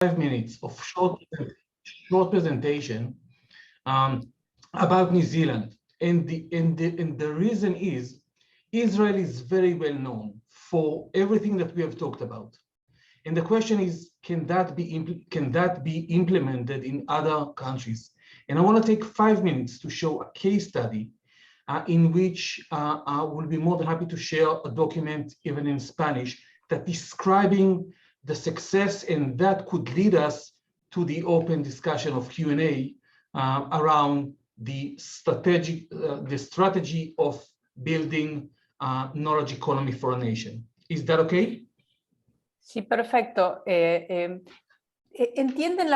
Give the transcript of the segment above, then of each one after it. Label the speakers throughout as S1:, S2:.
S1: 5 minutes of short presentation about New Zealand. And the reason is Israel is very well known for everything that we have talked about. And the question is, can that be implemented in other countries? And I want to take 5 minutes to show a case study in which I will be more than happy to share a document, even in Spanish, that describing the success, and that could lead us to the open discussion of Q&A around the strategy of building a knowledge economy for a nation. Is that okay?
S2: Sí, perfecto. ¿Entienden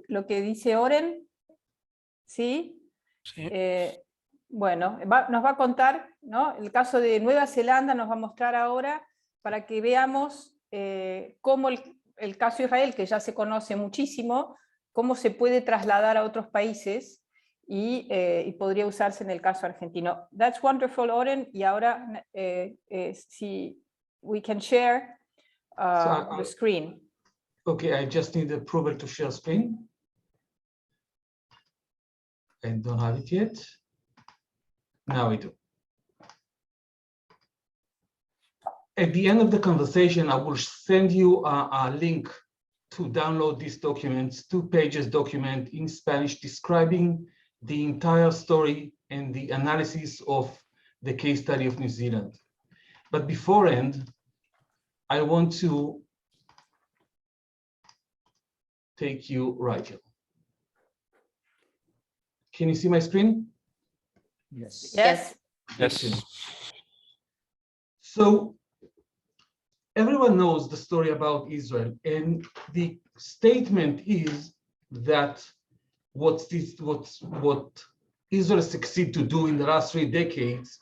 S2: lo que dice Oren? ¿Sí?
S3: Sí.
S2: Bueno, nos va a contar, ¿no? El caso de Nueva Zelanda nos va a mostrar ahora para que veamos cómo el caso de Israel, que ya se conoce muchísimo, cómo se puede trasladar a otros países y podría usarse en el caso argentino. That's wonderful, Oren. Y ahora, si we can share the screen.
S1: Okay, I just need approval to share screen. I don't have it yet. Now I do. At the end of the conversation, I will send you a link to download this document, 2 pages document in Spanish describing the entire story and the analysis of the case study of New Zealand. But beforehand, I want to take you right here. Can you see my screen?
S2: Yes. Yes.
S3: Yes.
S1: So everyone knows the story about Israel, and the statement is that what Israel succeeded to do in the last 3 decades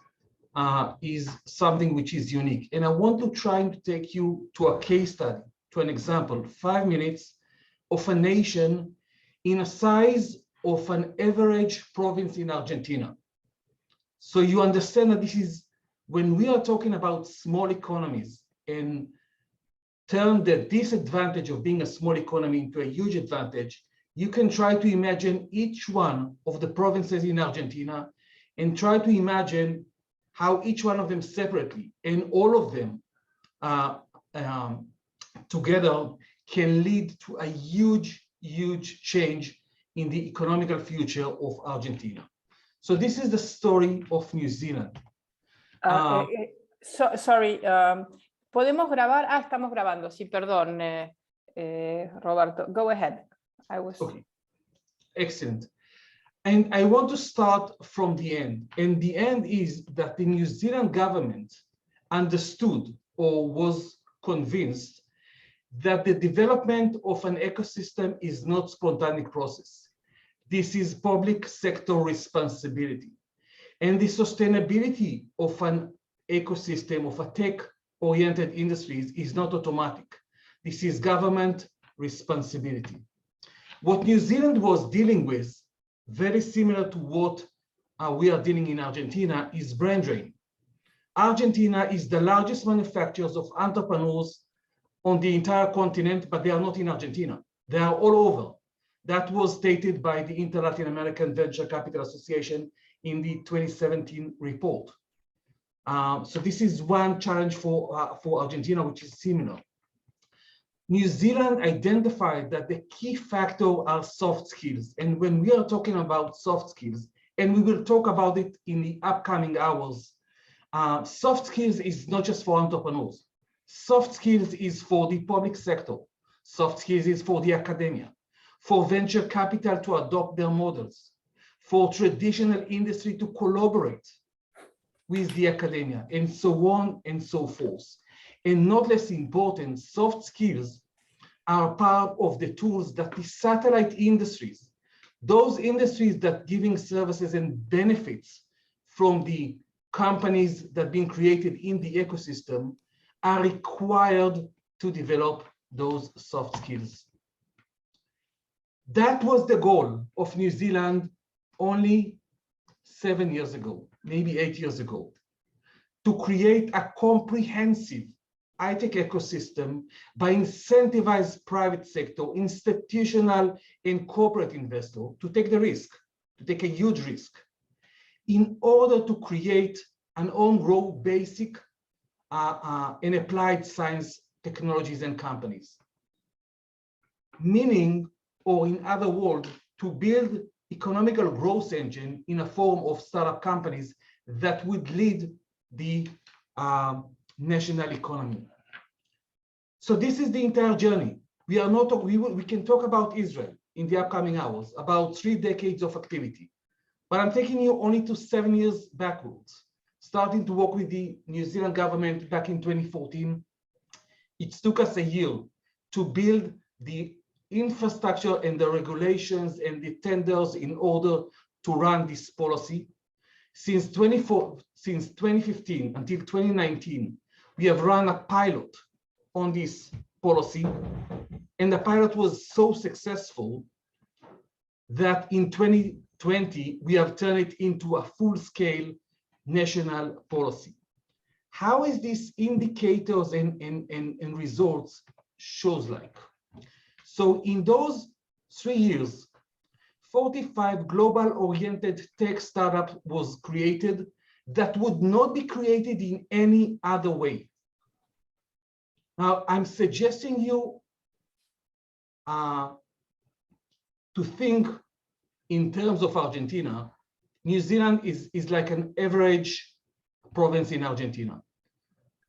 S1: is something which is unique. And I want to try to take you to a case study, to an example, 5 minutes of a nation in a size of an average province in Argentina. So you understand that this is, when we are talking about small economies and turn the disadvantage of being a small economy into a huge advantage, you can try to imagine each one of the provinces in Argentina and try to imagine how each one of them separately and all of them together can lead to a huge change in the economical future of Argentina. So this is the story of New Zealand.
S2: Sorry, ¿podemos grabar? Estamos grabando, sí, perdón, Roberto. Go ahead.
S1: Okay, excellent. And I want to start from the end. And the end is that the New Zealand government understood or was convinced that the development of an ecosystem is not spontaneous process. This is public sector responsibility. And the sustainability of an ecosystem of a tech-oriented industries is not automatic. This is government responsibility. What New Zealand was dealing with, very similar to what we are dealing in Argentina, is brain drain. Argentina is the largest manufacturers of entrepreneurs on the entire continent, but they are not in Argentina. They are all over. That was stated by the Inter-Latin American Venture Capital Association in the 2017 report. So this is one challenge for Argentina, which is similar. New Zealand identified that the key factor are soft skills. And when we are talking about soft skills, and we will talk about it in the upcoming hours, soft skills is not just for entrepreneurs. Soft skills is for the public sector. Soft skills is for the academia, for venture capital to adopt their models, for traditional industry to collaborate with the academia, and so on and so forth. And not less important, soft skills are part of the tools that the satellite industries, those industries that giving services and benefits from the companies that have been created in the ecosystem, are required to develop those soft skills. That was the goal of New Zealand only 7 years ago, maybe 8 years ago, to create a comprehensive high-tech ecosystem by incentivize private sector, institutional and corporate investor to take the risk, to take a huge risk, in order to create an homegrown basic and applied science technologies and companies. Meaning, or in other words, to build economical growth engine in a form of startup companies that would lead the national economy. So this is the entire journey. We are not, we can talk about Israel in the upcoming hours, about 3 decades of activity. But I'm taking you only to 7 years backwards, starting to work with the New Zealand government back in 2014. It took us a year to build the infrastructure and the regulations and the tenders in order to run this policy. Since 2015 until 2019, we have run a pilot on this policy, and the pilot was so successful that in 2020, we have turned it into a full-scale national policy. How is this indicators and results shows like? So in those 3 years, 45 global-oriented tech startup was created that would not be created in any other way. Now, I'm suggesting you to think in terms of Argentina. New Zealand is like an average province in Argentina.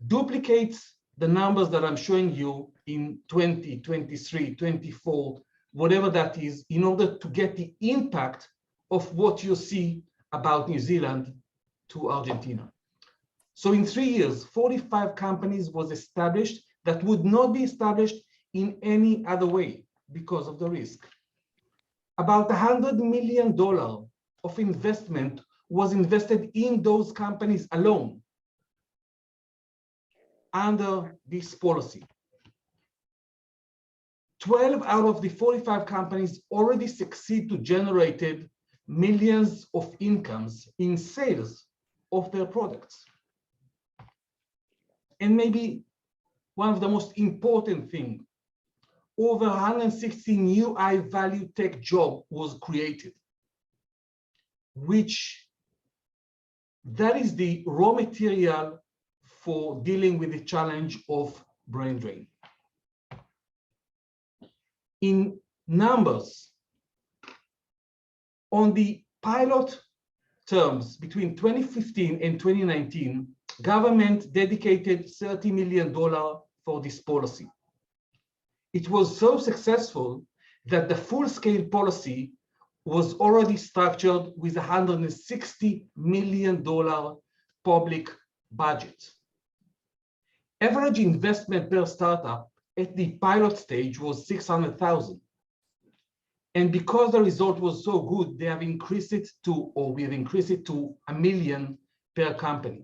S1: Duplicates the numbers that I'm showing you in 20, 23, 24, whatever that is, in order to get the impact of what you see about New Zealand to Argentina. So in 3 years, 45 companies was established that would not be established in any other way because of the risk. About $100 million of investment was invested in those companies alone under this policy. 12 out of the 45 companies already succeed to generate millions of incomes in sales of their products. And maybe one of the most important things, over 160 new high-value tech jobs was created, which that is the raw material for dealing with the challenge of brain drain. In numbers, on the pilot terms between 2015 and 2019, government dedicated $30 million for this policy. It was so successful that the full-scale policy was already structured with a $160 million public budget. Average investment per startup at the pilot stage was $600,000. And because the result was so good, they have increased it to, or we have increased it to $1 million per company.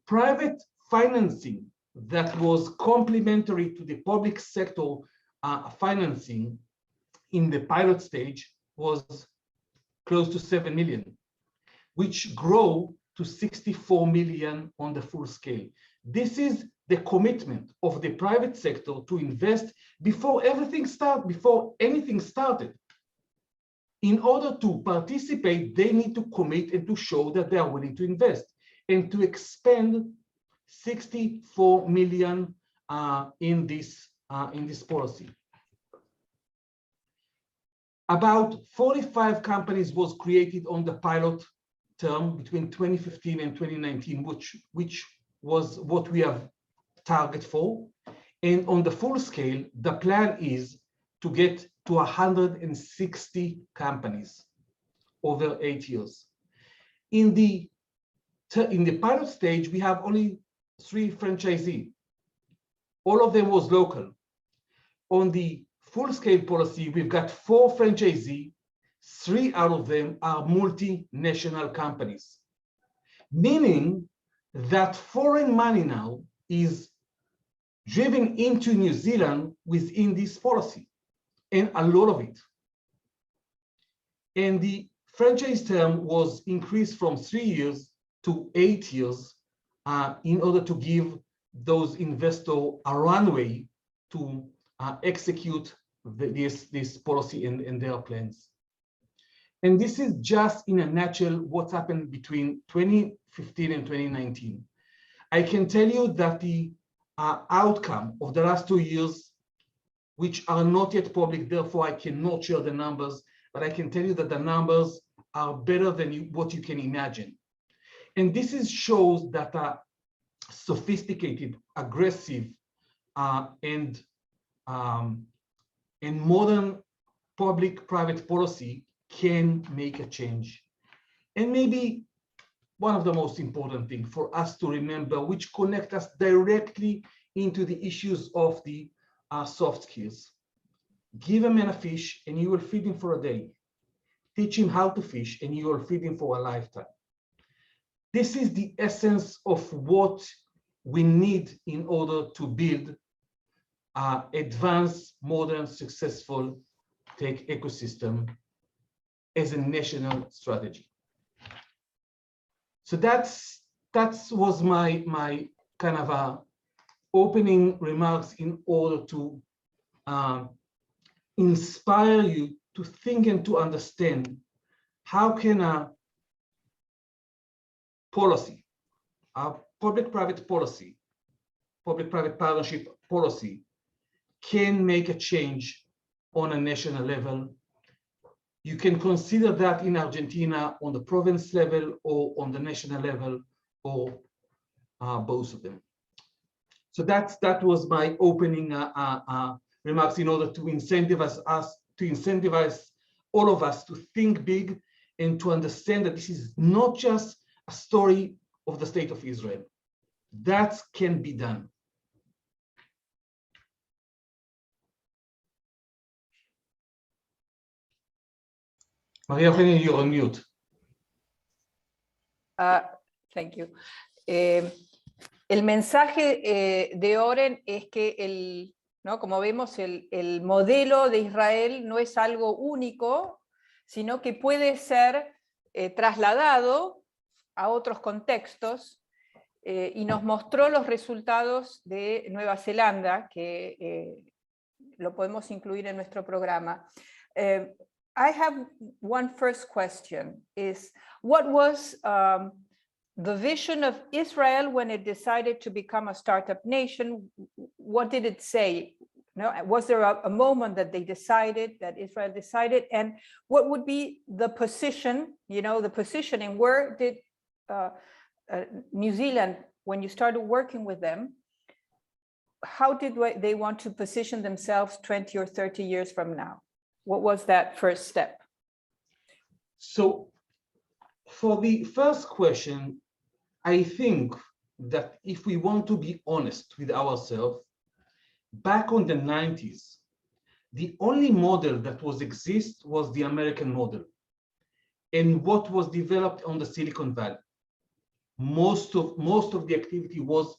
S1: Private financing that was complementary to the public sector financing in the pilot stage was close to 7 million, which grew to 64 million on the full scale. This is the commitment of the private sector to invest before anything started. In order to participate, they need to commit and to show that they are willing to invest and to expend 64 million in this policy. About 45 companies was created on the pilot term between 2015 and 2019, which was what we have target for. And on the full scale, the plan is to get to 160 companies over 8 years. In the pilot stage, we have only 3 franchisees. All of them was local. On the full-scale policy, we've got 4 franchisees. 3 out of them are multinational companies, meaning that foreign money now is driven into New Zealand within this policy, and a lot of it. And the franchise term was increased from 3 years to 8 years in order to give those investors a runway to execute this policy in their plans. And this is just in a nutshell what's happened between 2015 and 2019. I can tell you that the outcome of the last 2 years, which are not yet public, therefore I cannot share the numbers, but I can tell you that the numbers are better than what you can imagine. And this shows that a sophisticated, aggressive, and modern public-private policy can make a change. And maybe one of the most important things for us to remember, which connect us directly into the issues of the soft skills. Give a man a fish and you will feed him for a day. Teach him how to fish and you will feed him for a lifetime. This is the essence of what we need in order to build advanced, modern, successful tech ecosystem as a national strategy. So that was my kind of opening remarks in order to inspire you to think and to understand how can a policy, a public-private policy, public-private partnership policy can make a change on a national level. You can consider that in Argentina on the province level or on the national level, or both of them. So that was my opening remarks in order to incentivize all of us to think big and to understand that this is not just a story of the state of Israel. That can be done. Maria Eugenia, you're on mute.
S2: Thank you. El mensaje de Oren es que ¿no? Como vemos, el modelo de Israel no es algo único, sino que puede ser trasladado a otros contextos, y nos mostró los resultados de Nueva Zelanda, que lo podemos incluir en nuestro programa. I have one first question, is what was the vision of Israel when it decided to become a startup nation? What did it say? No, was there a moment that they decided, that Israel decided, and what would be the position, the positioning? Where did New Zealand, when you started working with them, how did they want to position themselves 20 or 30 years from now? What was that first step?
S1: So for the first question, I think that if we want to be honest with ourselves, back on the 90s, the only model that exist was the American model and what was developed on the Silicon Valley. Most of the activity was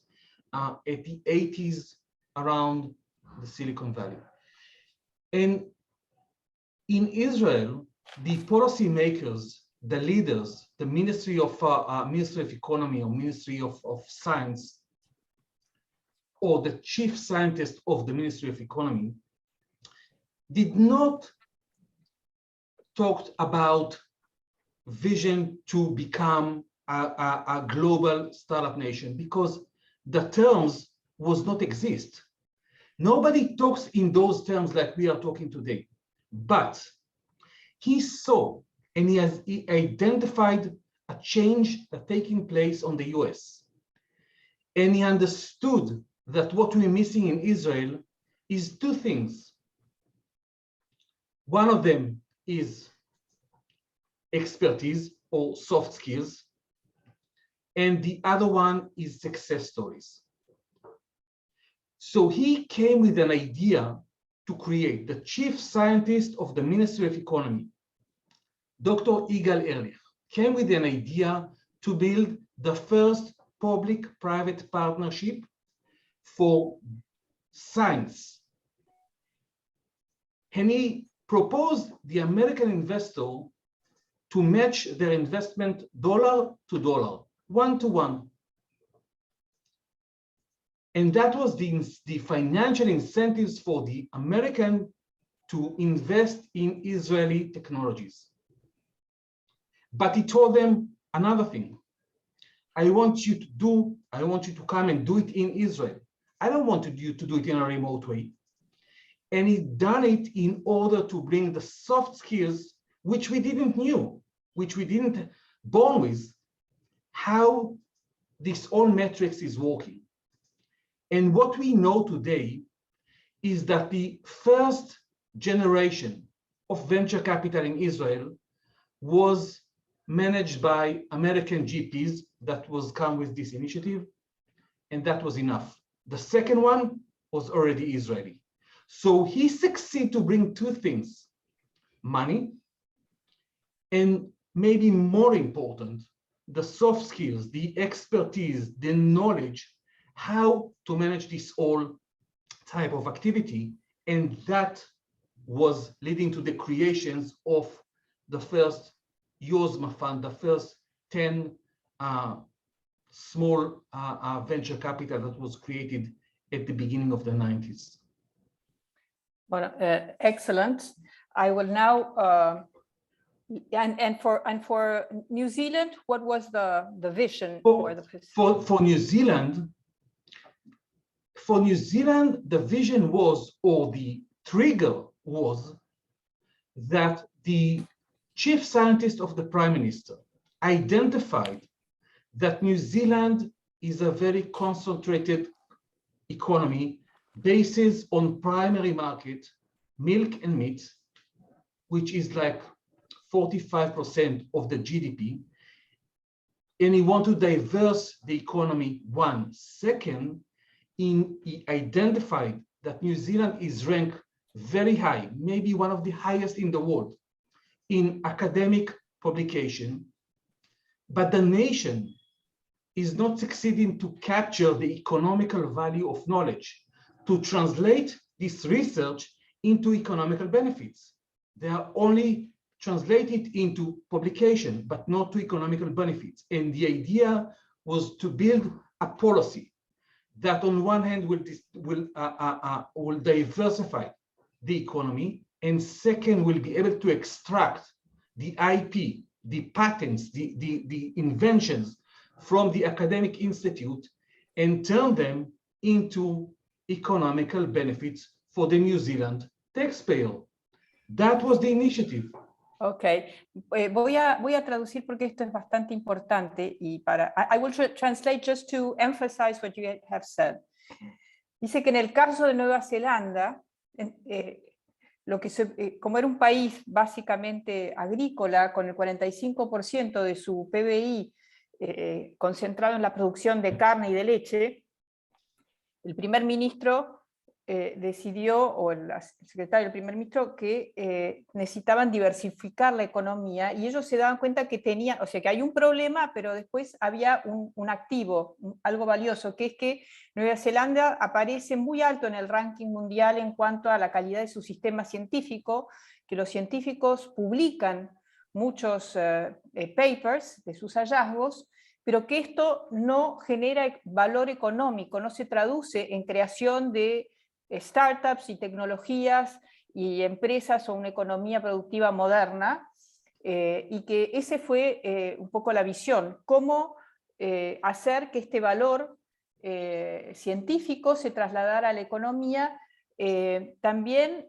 S1: at the 80s around the Silicon Valley. And in Israel, the policymakers, the leaders, the Ministry of Economy or Ministry of Science, or the chief scientist of the Ministry of Economy, did not talk about vision to become a global startup nation, because the terms was not exist. Nobody talks in those terms like we are talking today. But he saw and he identified a change that's taking place on the US. And he understood that what we're missing in Israel is two things. One of them is expertise or soft skills, and the other one is success stories. So he came with an idea to create the chief scientist of the Ministry of Economy, Dr. Yigal Erlich, came with an idea to build the first public-private partnership for science. And he proposed the American investor to match their investment dollar to dollar, 1-to-1. And that was the financial incentives for the American to invest in Israeli technologies. But he told them another thing. I want you to come and do it in Israel. I don't want you to do it in a remote way. And he done it in order to bring the soft skills, which we didn't know, which we didn't born with, how this all metrics is working. And what we know today is that the first generation of venture capital in Israel was managed by American GPs that was come with this initiative, and that was enough. The second one was already Israeli. So he succeeded to bring two things, money, and maybe more important, the soft skills, the expertise, the knowledge, how to manage this all type of activity. And that was leading to the creations of the first Yozma Fund, the first 10 small venture capital that was created at the beginning of the 90s.
S2: Well, excellent. I will now, and for New Zealand, what was the vision for the
S1: for New Zealand? For New Zealand, the vision was, or the trigger was, that the chief scientist of the Prime Minister identified that New Zealand is a very concentrated economy based on primary market, milk and meat, which is like 45% of the GDP. And he wanted to diverse the economy. One. Second, he identified that New Zealand is ranked very high, maybe one of the highest in the world, in academic publication, but the nation is not succeeding to capture the economical value of knowledge, to translate this research into economical benefits. They are only translated into publication, but not to economical benefits. And the idea was to build a policy that on one hand will diversify the economy, and second will be able to extract the IP, the patents, the inventions from the academic institute and turn them into economical benefits for the New Zealand taxpayer. That was the initiative.
S2: Okay, voy a traducir porque esto es bastante importante y I will translate just to emphasize what you have said. Dice que en el caso de Nueva Zelanda, como era un país básicamente agrícola, con el 45% de su PBI concentrado en la producción de carne y de leche, el primer ministro decidió, o el secretario del primer ministro, que necesitaban diversificar la economía, y ellos se daban cuenta que tenían, o sea, que hay un problema, pero después había un activo, algo valioso, que es que Nueva Zelanda aparece muy alto en el ranking mundial en cuanto a la calidad de su sistema científico, que los científicos publican muchos papers de sus hallazgos, pero que esto no genera valor económico, no se traduce en creación de startups y tecnologías y empresas o una economía productiva moderna, y que ese fue un poco la visión, cómo hacer que este valor científico se trasladara a la economía, también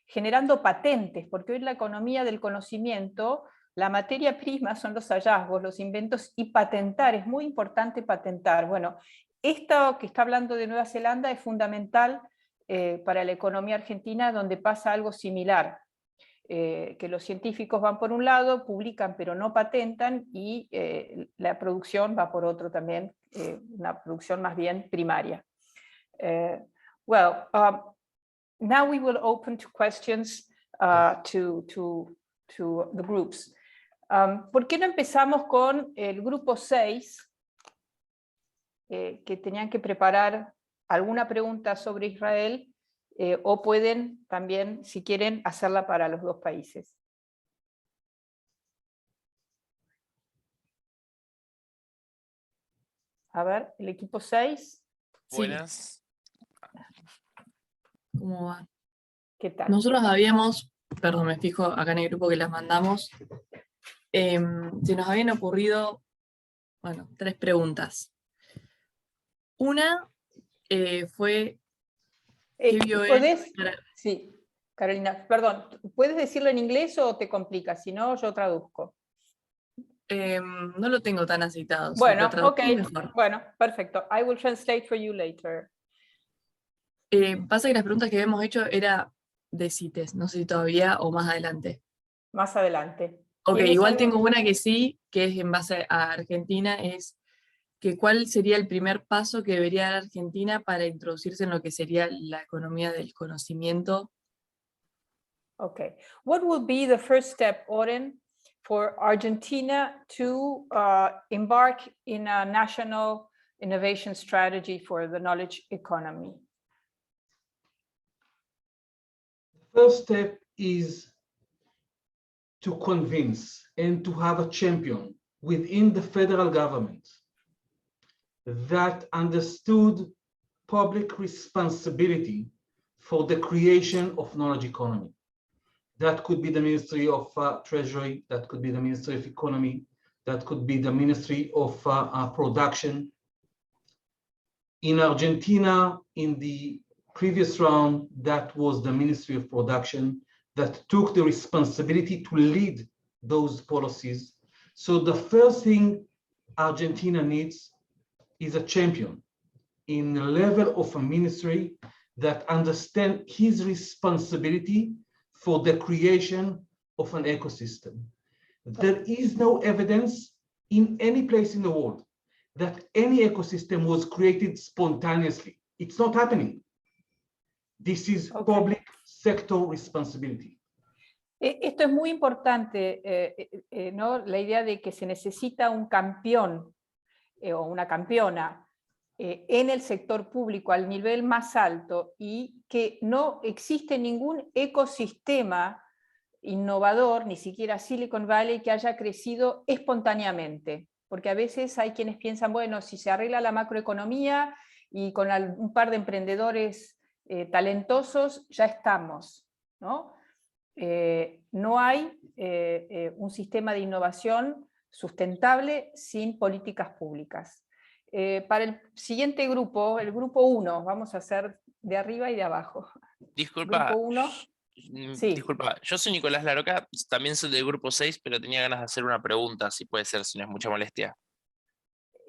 S2: generando patentes, porque hoy la economía del conocimiento, la materia prima son los hallazgos, los inventos, y patentar, es muy importante patentar. Bueno, esto que está hablando de Nueva Zelanda es fundamental para la economía argentina, donde pasa algo similar, que los científicos van por un lado, publican pero no patentan, y la producción va por otro también, una producción más bien primaria. Now we will open to questions to the groups. ¿Por qué no empezamos con el grupo 6? Que tenían que preparar alguna pregunta sobre Israel, o pueden también, si quieren, hacerla para los dos países. A ver, el equipo 6.
S3: Sí.
S4: Buenas.
S3: ¿Cómo va?
S2: ¿Qué tal?
S3: Nosotros habíamos, perdón, me fijo acá en el grupo que las mandamos, se nos habían ocurrido, bueno, 3 preguntas. Una fue, ¿qué vio él?
S2: ¿Podés? Sí, Carolina, perdón, ¿puedes decirlo en inglés o te complica? Si no, yo traduzco.
S3: No lo tengo tan aceitado.
S2: Bueno,
S3: si lo
S2: ok,
S3: traducís mejor.
S2: bueno, perfecto. I will translate for you later.
S3: Pasa que las preguntas que habíamos hecho era de CITES, no sé si todavía o más adelante.
S2: Más adelante.
S3: Ok,
S2: ¿Tienes
S3: igual
S2: algo?
S3: tengo una que sí, que es en base a Argentina, es que cuál sería el primer paso que debería dar Argentina para introducirse en lo que sería la economía del conocimiento.
S2: Okay. What would be the first step, Oren, for Argentina to embark in a national innovation strategy for the knowledge economy?
S1: The first step is to convince and to have a champion within the federal government that understood public responsibility for the creation of knowledge economy. That could be the Ministry of Treasury, that could be the Ministry of Economy, that could be the Ministry of Production. In Argentina, in the previous round, that was the Ministry of Production that took the responsibility to lead those policies. So the first thing Argentina needs is a champion in the level of a ministry that understands his responsibility for the creation of an ecosystem. There is no evidence in any place in the world that any ecosystem was created spontaneously. It's not happening. This is public sector responsibility.
S2: Esto es muy importante, ¿no? La idea de que se necesita un campeón o una campeona en el sector público al nivel más alto y que no existe ningún ecosistema innovador, ni siquiera Silicon Valley, que haya crecido espontáneamente. Porque a veces hay quienes piensan, bueno, si se arregla la macroeconomía y con un par de emprendedores talentosos, ya estamos, ¿no? No hay un sistema de innovación sustentable sin políticas públicas. Para el siguiente grupo, el grupo 1, vamos a hacer de arriba y de abajo.
S4: Disculpa.
S2: Grupo 1. Sí.
S4: Disculpa, yo soy Nicolás Laroca, también soy del grupo 6, pero tenía ganas de hacer una pregunta, si puede ser, si no es mucha molestia.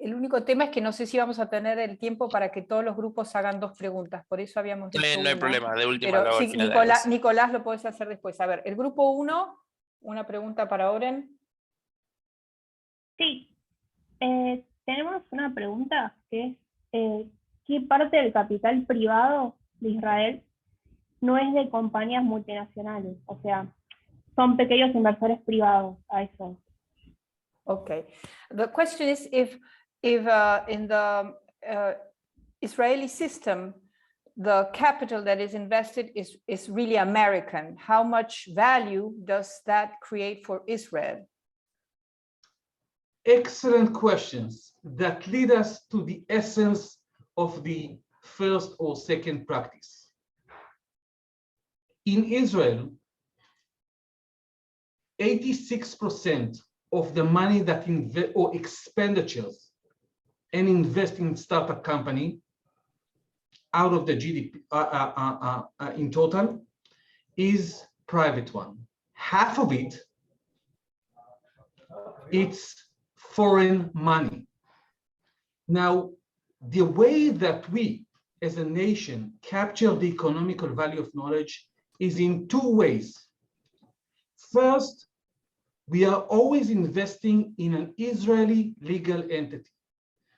S2: El único tema es que no sé si vamos a tener el tiempo para que todos los grupos hagan 2 preguntas, por eso habíamos dicho
S4: No hay
S2: una.
S4: problema, de última
S2: Pero
S4: lo hago
S2: sí,
S4: al final.
S2: Nicolás lo puedes hacer después. A ver, el grupo 1, una pregunta para Oren.
S5: Sí, tenemos una pregunta que es, ¿qué parte del capital privado de Israel no es de compañías multinacionales? O sea, son pequeños inversores privados a eso.
S2: Okay. The question is if in the Israeli system, the capital that is invested is really American. How much value does that create for Israel?
S1: Excellent questions that lead us to the essence of the first or second practice. In Israel, 86% of the money that or expenditures and invest in startup company out of the GDP in total is private one. Half of it, it's foreign money. Now, the way that we as a nation capture the economical value of knowledge is in 2 ways. First, we are always investing in an Israeli legal entity.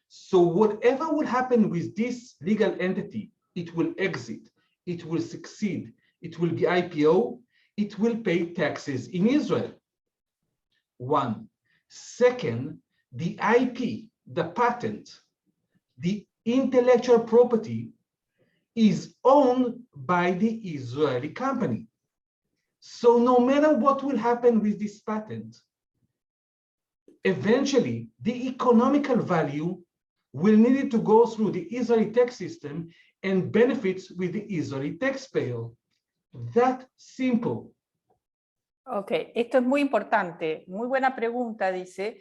S1: So whatever will happen with this legal entity, it will exit, it will succeed, it will be IPO, it will pay taxes in Israel. 1. Second, the IP, the patent, the intellectual property is owned by the Israeli company. So no matter what will happen with this patent, eventually the economical value will need to go through the Israeli tax system and benefits with the Israeli taxpayer. That simple.
S2: Ok, esto es muy importante, muy buena pregunta, dice,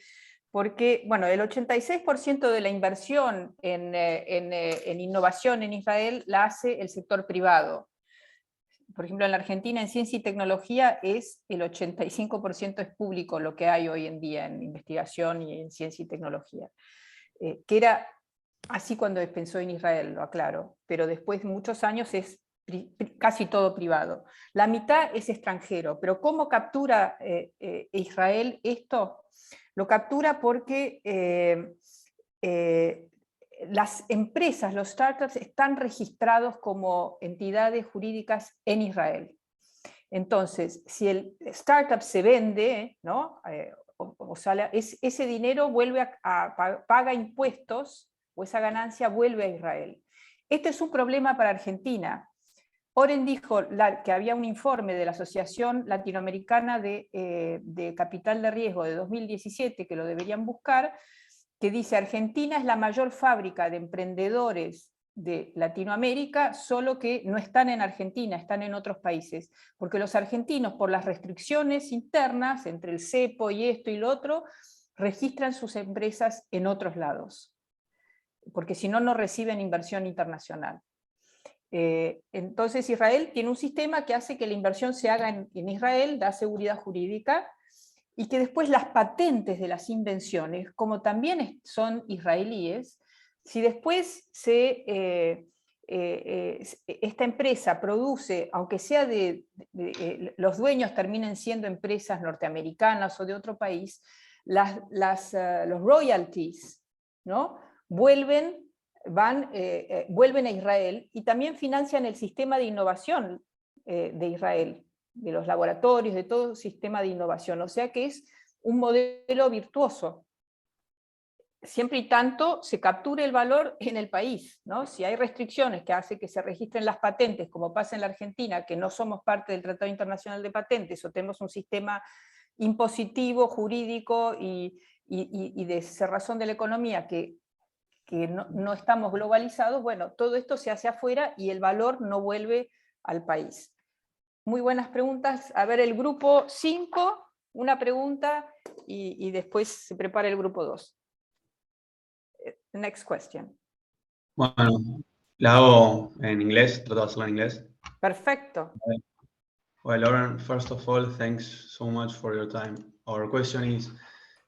S2: porque, bueno, el 86% de la inversión en innovación en Israel la hace el sector privado. Por ejemplo, en la Argentina en ciencia y tecnología el 85% es público lo que hay hoy en día en investigación y en ciencia y tecnología. Que era así cuando pensó en Israel, lo aclaro, pero después de muchos años es casi todo privado. La mitad es extranjero, pero ¿cómo captura Israel esto? Lo captura porque las empresas, los startups, están registrados como entidades jurídicas en Israel. Entonces, si el startup se vende, ¿no? Ese dinero vuelve paga impuestos, o esa ganancia vuelve a Israel. Este es un problema para Argentina. Oren dijo que había un informe de la Asociación Latinoamericana de Capital de Riesgo de 2017, que lo deberían buscar, que dice: Argentina es la mayor fábrica de emprendedores de Latinoamérica, solo que no están en Argentina, están en otros países, porque los argentinos, por las restricciones internas entre el cepo y esto y lo otro, registran sus empresas en otros lados, porque si no, no reciben inversión internacional. Entonces Israel tiene un sistema que hace que la inversión se haga en Israel, da seguridad jurídica, y que después las patentes de las invenciones, como también son israelíes, si después esta empresa produce, aunque sea los dueños terminen siendo empresas norteamericanas o de otro país, los royalties, ¿no? vuelven a Israel y también financian el sistema de innovación de Israel, de los laboratorios, de todo el sistema de innovación. O sea que es un modelo virtuoso. Siempre y tanto se capture el valor en el país, ¿no? Si hay restricciones que hacen que se registren las patentes, como pasa en la Argentina, que no somos parte del Tratado Internacional de Patentes, o tenemos un sistema impositivo, jurídico y de cerrazón de la economía que no estamos globalizados, bueno, todo esto se hace afuera y el valor no vuelve al país. Muy buenas preguntas. A ver, el grupo 5, una pregunta, y después se prepara el grupo 2. Next question.
S6: Bueno, la hago en inglés, trato de hacerla en inglés.
S2: Perfecto.
S6: Well, Lauren, first of all, thanks so much for your time. Our question is,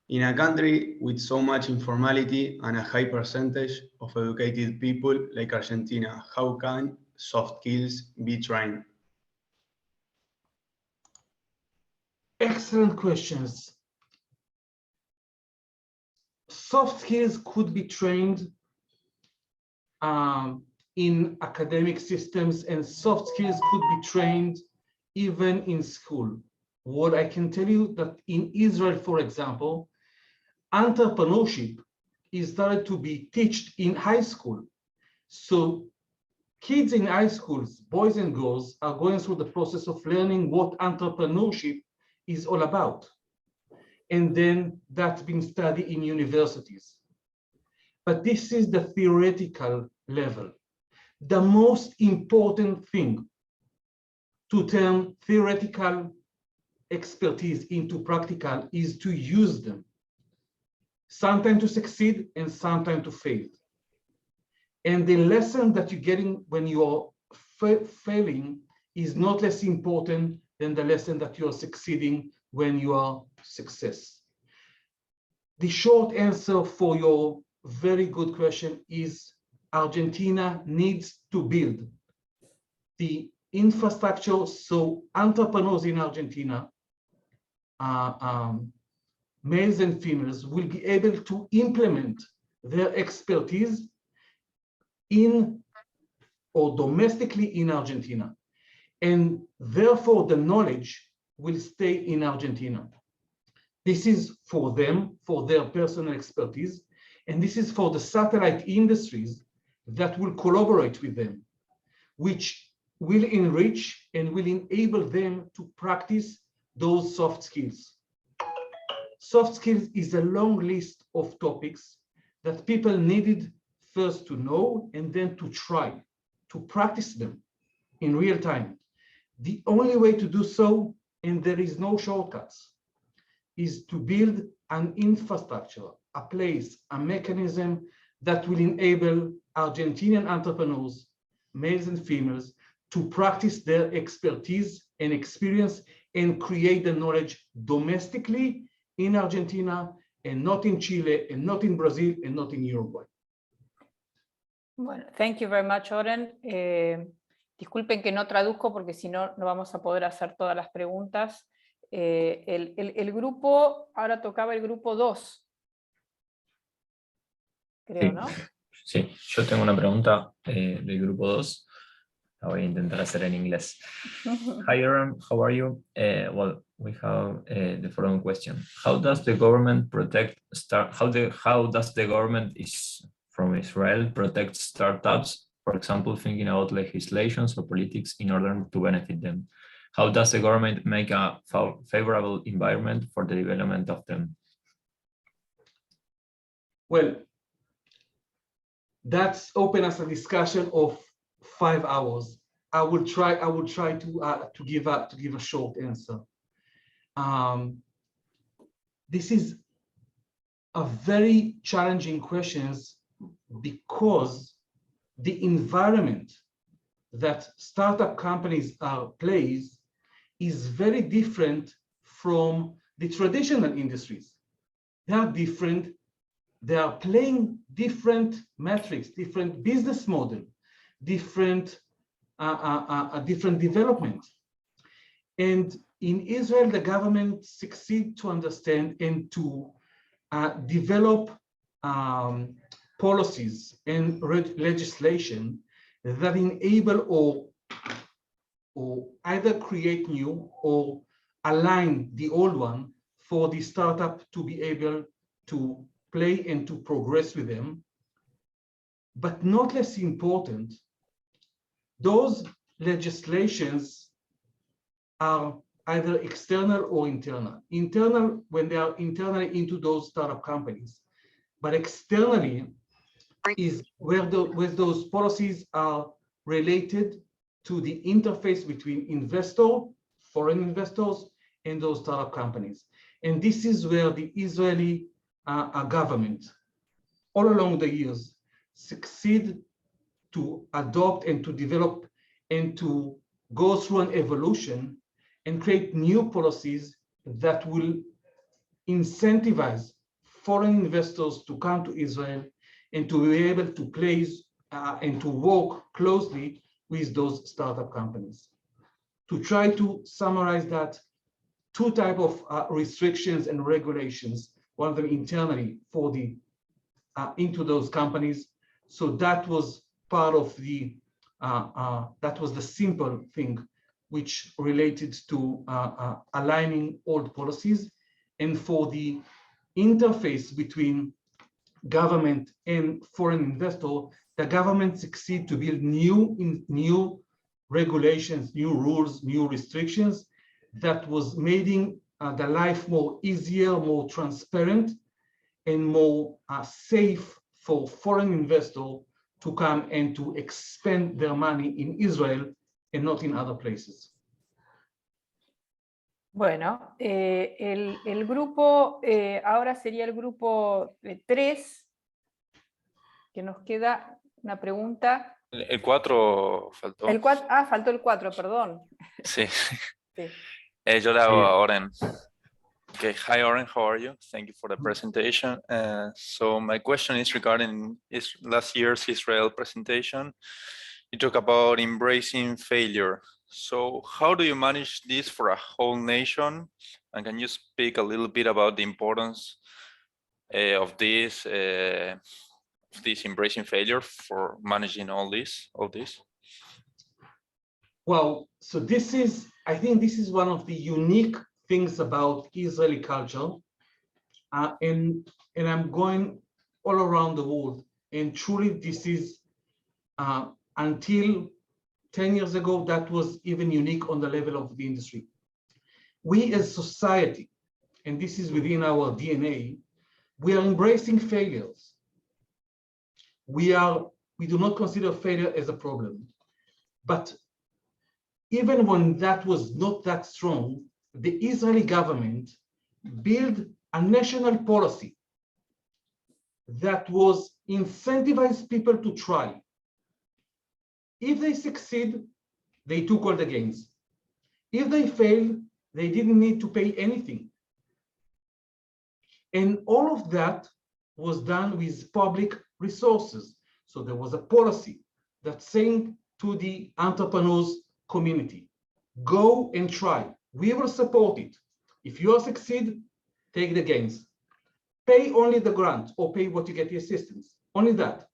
S6: in a country with so much informality and a high percentage of educated people like Argentina, how can soft skills be trained?
S1: Excellent questions. Soft skills could be trained in academic systems, and soft skills could be trained even in school. What I can tell you that in Israel, for example, entrepreneurship is started to be taught in high school. So kids in high schools, boys and girls, are going through the process of learning what entrepreneurship is all about. And then that's being studied in universities. But this is the theoretical level. The most important thing to turn theoretical expertise into practical is to use them. Sometimes to succeed and sometimes to fail. And the lesson that you're getting when you're failing is not less important than the lesson that you're succeeding when you are success. The short answer for your very good question is Argentina needs to build the infrastructure so entrepreneurs in Argentina, males and females, will be able to implement their expertise in or domestically in Argentina. And therefore the knowledge will stay in Argentina. This is for them, for their personal expertise, and this is for the satellite industries that will collaborate with them, which will enrich and will enable them to practice those soft skills. Soft skills is a long list of topics that people needed first to know and then to try, to practice them in real time. The only way to do so, and there is no shortcuts, is to build an infrastructure, a place, a mechanism that will enable Argentinian entrepreneurs, males and females, to practice their expertise and experience and create the knowledge domestically in Argentina and not in Chile and not in Brazil and not in Uruguay.
S2: Bueno, thank you very much, Oren. Disculpen que no traduzco porque si no, no vamos a poder hacer todas las preguntas. El grupo, ahora tocaba el grupo 2. Creo,
S7: Sí.
S2: ¿no?
S7: Sí, yo tengo una pregunta del grupo 2. La voy a intentar hacer en inglés. Hi, Aaron, how are you? Well, we have the following question. How does the government how does the government from Israel protect startups, for example, thinking about legislations or politics in order to benefit them? How does the government make a favorable environment for the development of them?
S1: Well, that's open as a discussion of 5 hours. I will try to give a short answer. This is a very challenging question because the environment that startup companies plays is very different from the traditional industries. They are different. They are playing different metrics, different business model, different development. And in Israel, the government succeed to understand and to develop policies and legislation that enable or either create new or align the old one for the startup to be able to play and to progress with them. But not less important, those legislations are either external or internal. Internal when they are internally into those startup companies, but externally is where those policies are related to the interface between foreign investors, and those startup companies. And this is where the Israeli government, all along the years, succeed to adopt and to develop and to go through an evolution and create new policies that will incentivize foreign investors to come to Israel and to be able to place and to work closely with those startup companies. To try to summarize that, 2 types of restrictions and regulations, one of them internally for the into those companies. So that was part of the that was the simple thing which related to aligning old policies. And for the interface between government and foreign investor, the government succeed to build new regulations, new rules, new restrictions that was making the life more easier, more transparent, and more safe for foreign investors to come and to expend their money in Israel and not in other places.
S2: Bueno, el grupo, ahora sería el grupo 3, que nos queda una pregunta.
S8: El 4 faltó.
S2: El 4, faltó el 4, perdón.
S8: Sí.
S2: Sí.
S8: Yo le hago a Oren. Okay, hi Oren, how are you? Thank you for the presentation. So my question is regarding last year's Israel presentation. You talk about embracing failure. So how do you manage this for a whole nation? And can you speak a little bit about the importance of this embracing failure for managing all this?
S1: Well, so I think this is one of the unique things about Israeli culture, and I'm going all around the world, and truly this is until 10 years ago, that was even unique on the level of the industry. We as society, and this is within our DNA, we are embracing failures. we do not consider failure as a problem. But even when that was not that strong, the Israeli government built a national policy that was incentivize people to try. If they succeed, they took all the gains. If they failed, they didn't need to pay anything. And all of that was done with public resources. So there was a policy that saying to the entrepreneurs community, go and try. We will support it. If you succeed, take the gains. Pay only the grant or pay what you get the assistance, only that.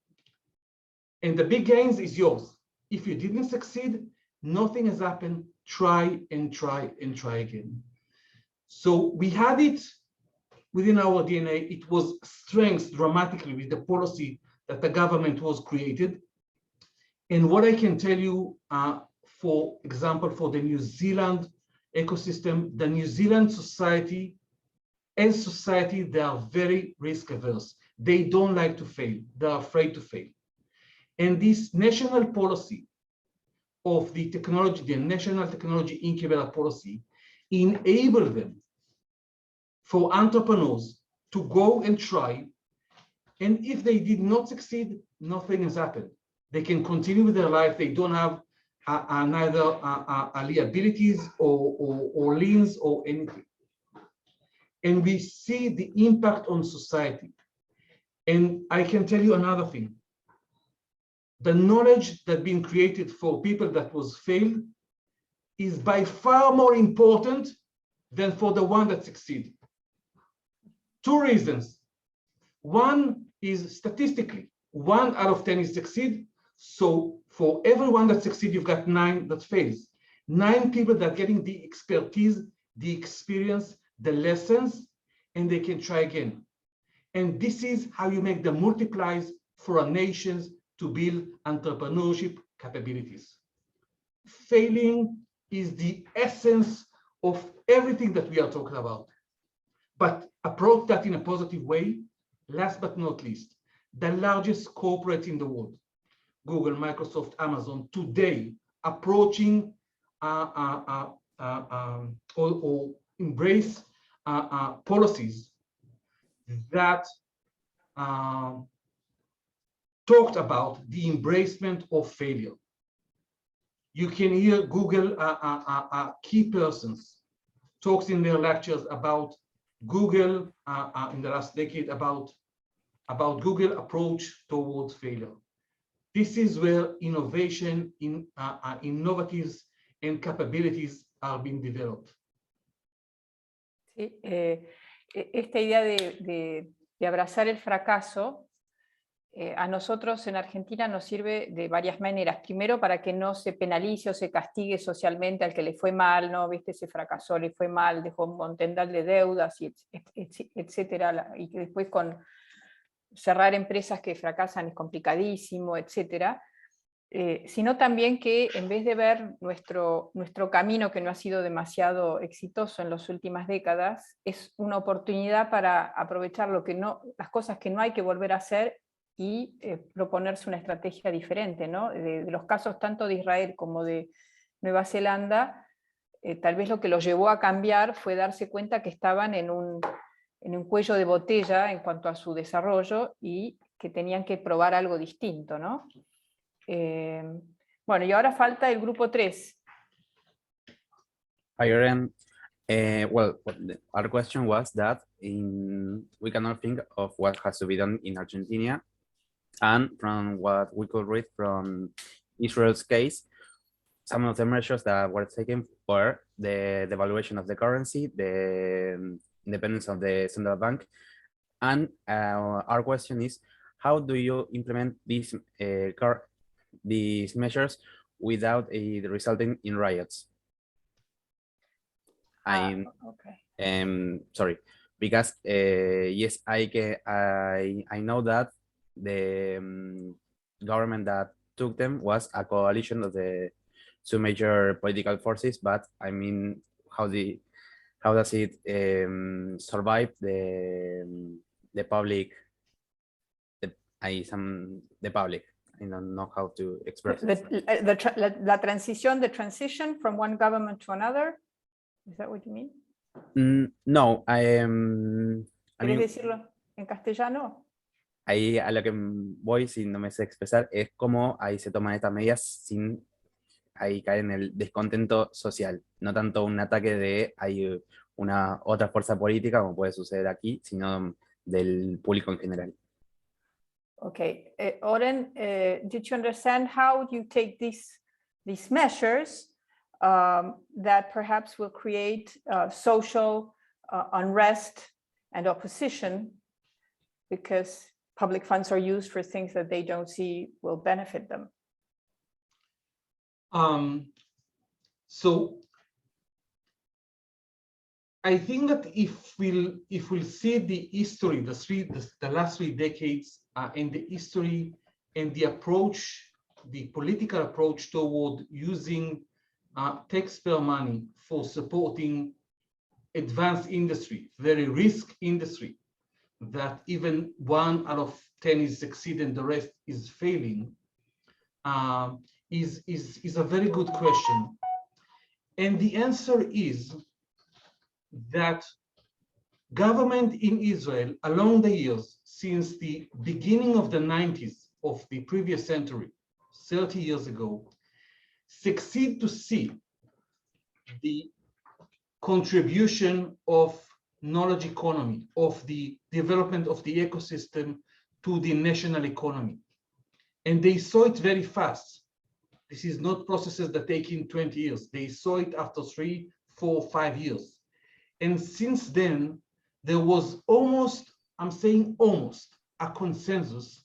S1: And the big gains is yours. If you didn't succeed, nothing has happened. Try and try and try again. So we had it within our DNA. It was strengthened dramatically with the policy that the government was created. And what I can tell you, for example, for the New Zealand ecosystem, the New Zealand society, as society, they are very risk averse. They don't like to fail. They're afraid to fail. And this national policy of the technology, the National Technology Incubator Policy, enable them for entrepreneurs to go and try. And if they did not succeed, nothing has happened. They can continue with their life. They don't have neither liabilities or liens or anything. And we see the impact on society. And I can tell you another thing. The knowledge that been created for people that was failed is by far more important than for the one that succeeded. Two reasons. One is statistically, 1 out of 10 is succeed. So for everyone that succeeds, you've got 9 that fails. 9 people that are getting the expertise, the experience, the lessons, and they can try again. And this is how you make the multipliers for our nations to build entrepreneurship capabilities. Failing is the essence of everything that we are talking about. But approach that in a positive way. Last but not least, the largest corporate in the world, Google, Microsoft, Amazon, today approaching or embrace policies that talked about the embracement of failure. You can hear Google key persons talks in their lectures about Google in the last decade about Google approach towards failure. This is where innovation, innovatives and capabilities are being developed.
S2: Sí, esta idea de abrazar el fracaso, a nosotros en Argentina nos sirve de varias maneras. Primero, para que no se penalice o se castigue socialmente al que le fue mal, ¿no? ¿Viste? Se fracasó, le fue mal, dejó un montón de deudas, etcétera. Y que después con cerrar empresas que fracasan es complicadísimo, etcétera. Sino también que en vez de ver nuestro camino, que no ha sido demasiado exitoso en las últimas décadas, es una oportunidad para aprovechar las cosas que no hay que volver a hacer y proponerse una estrategia diferente, ¿no? De los casos tanto de Israel como de Nueva Zelanda, tal vez lo que los llevó a cambiar fue darse cuenta que estaban en un cuello de botella en cuanto a su desarrollo y que tenían que probar algo distinto, ¿no? Bueno, y ahora falta el grupo 3.
S9: Hi, Aaron. Well, our question was that we cannot think of what has to be done in Argentina. And from what we could read from Israel's case, some of the measures that were taken were the devaluation of the currency, the independence of the central bank. And our question is, how do you implement these measures without resulting in riots? Sorry, because yes, I know that the government that took them was a coalition of the 2 major political forces, but I mean, how does it survive the public the public. I don't know how to express it.
S2: La transición, the transition from one government to another. Is that what you mean?
S9: No, I
S2: ¿Quieres
S9: mean,
S2: decirlo en castellano?
S9: ahí a lo que voy, si no me sé expresar, es cómo ahí se toman estas medidas sin ahí caer en el descontento social. No tanto un ataque de hay una otra fuerza política, como puede suceder aquí, sino del público en general.
S2: Okay, Oren, did you understand how you take these measures that perhaps will create social unrest and opposition because public funds are used for things that they don't see will benefit them?
S1: So I think that if we'll see the history, the last 3 decades, in the history and the approach, the political approach toward using taxpayer money for supporting advanced industry, very risk industry, that even 1 out of 10 is succeeding, the rest is failing, is a very good question. And the answer is that government in Israel along the years, since the beginning of the 90s of the previous century, 30 years ago, succeed to see the contribution of knowledge economy, of the development of the ecosystem to the national economy. And they saw it very fast. This is not processes that take in 20 years. They saw it after 3, 4, 5 years. And since then, there was almost, I'm saying almost, a consensus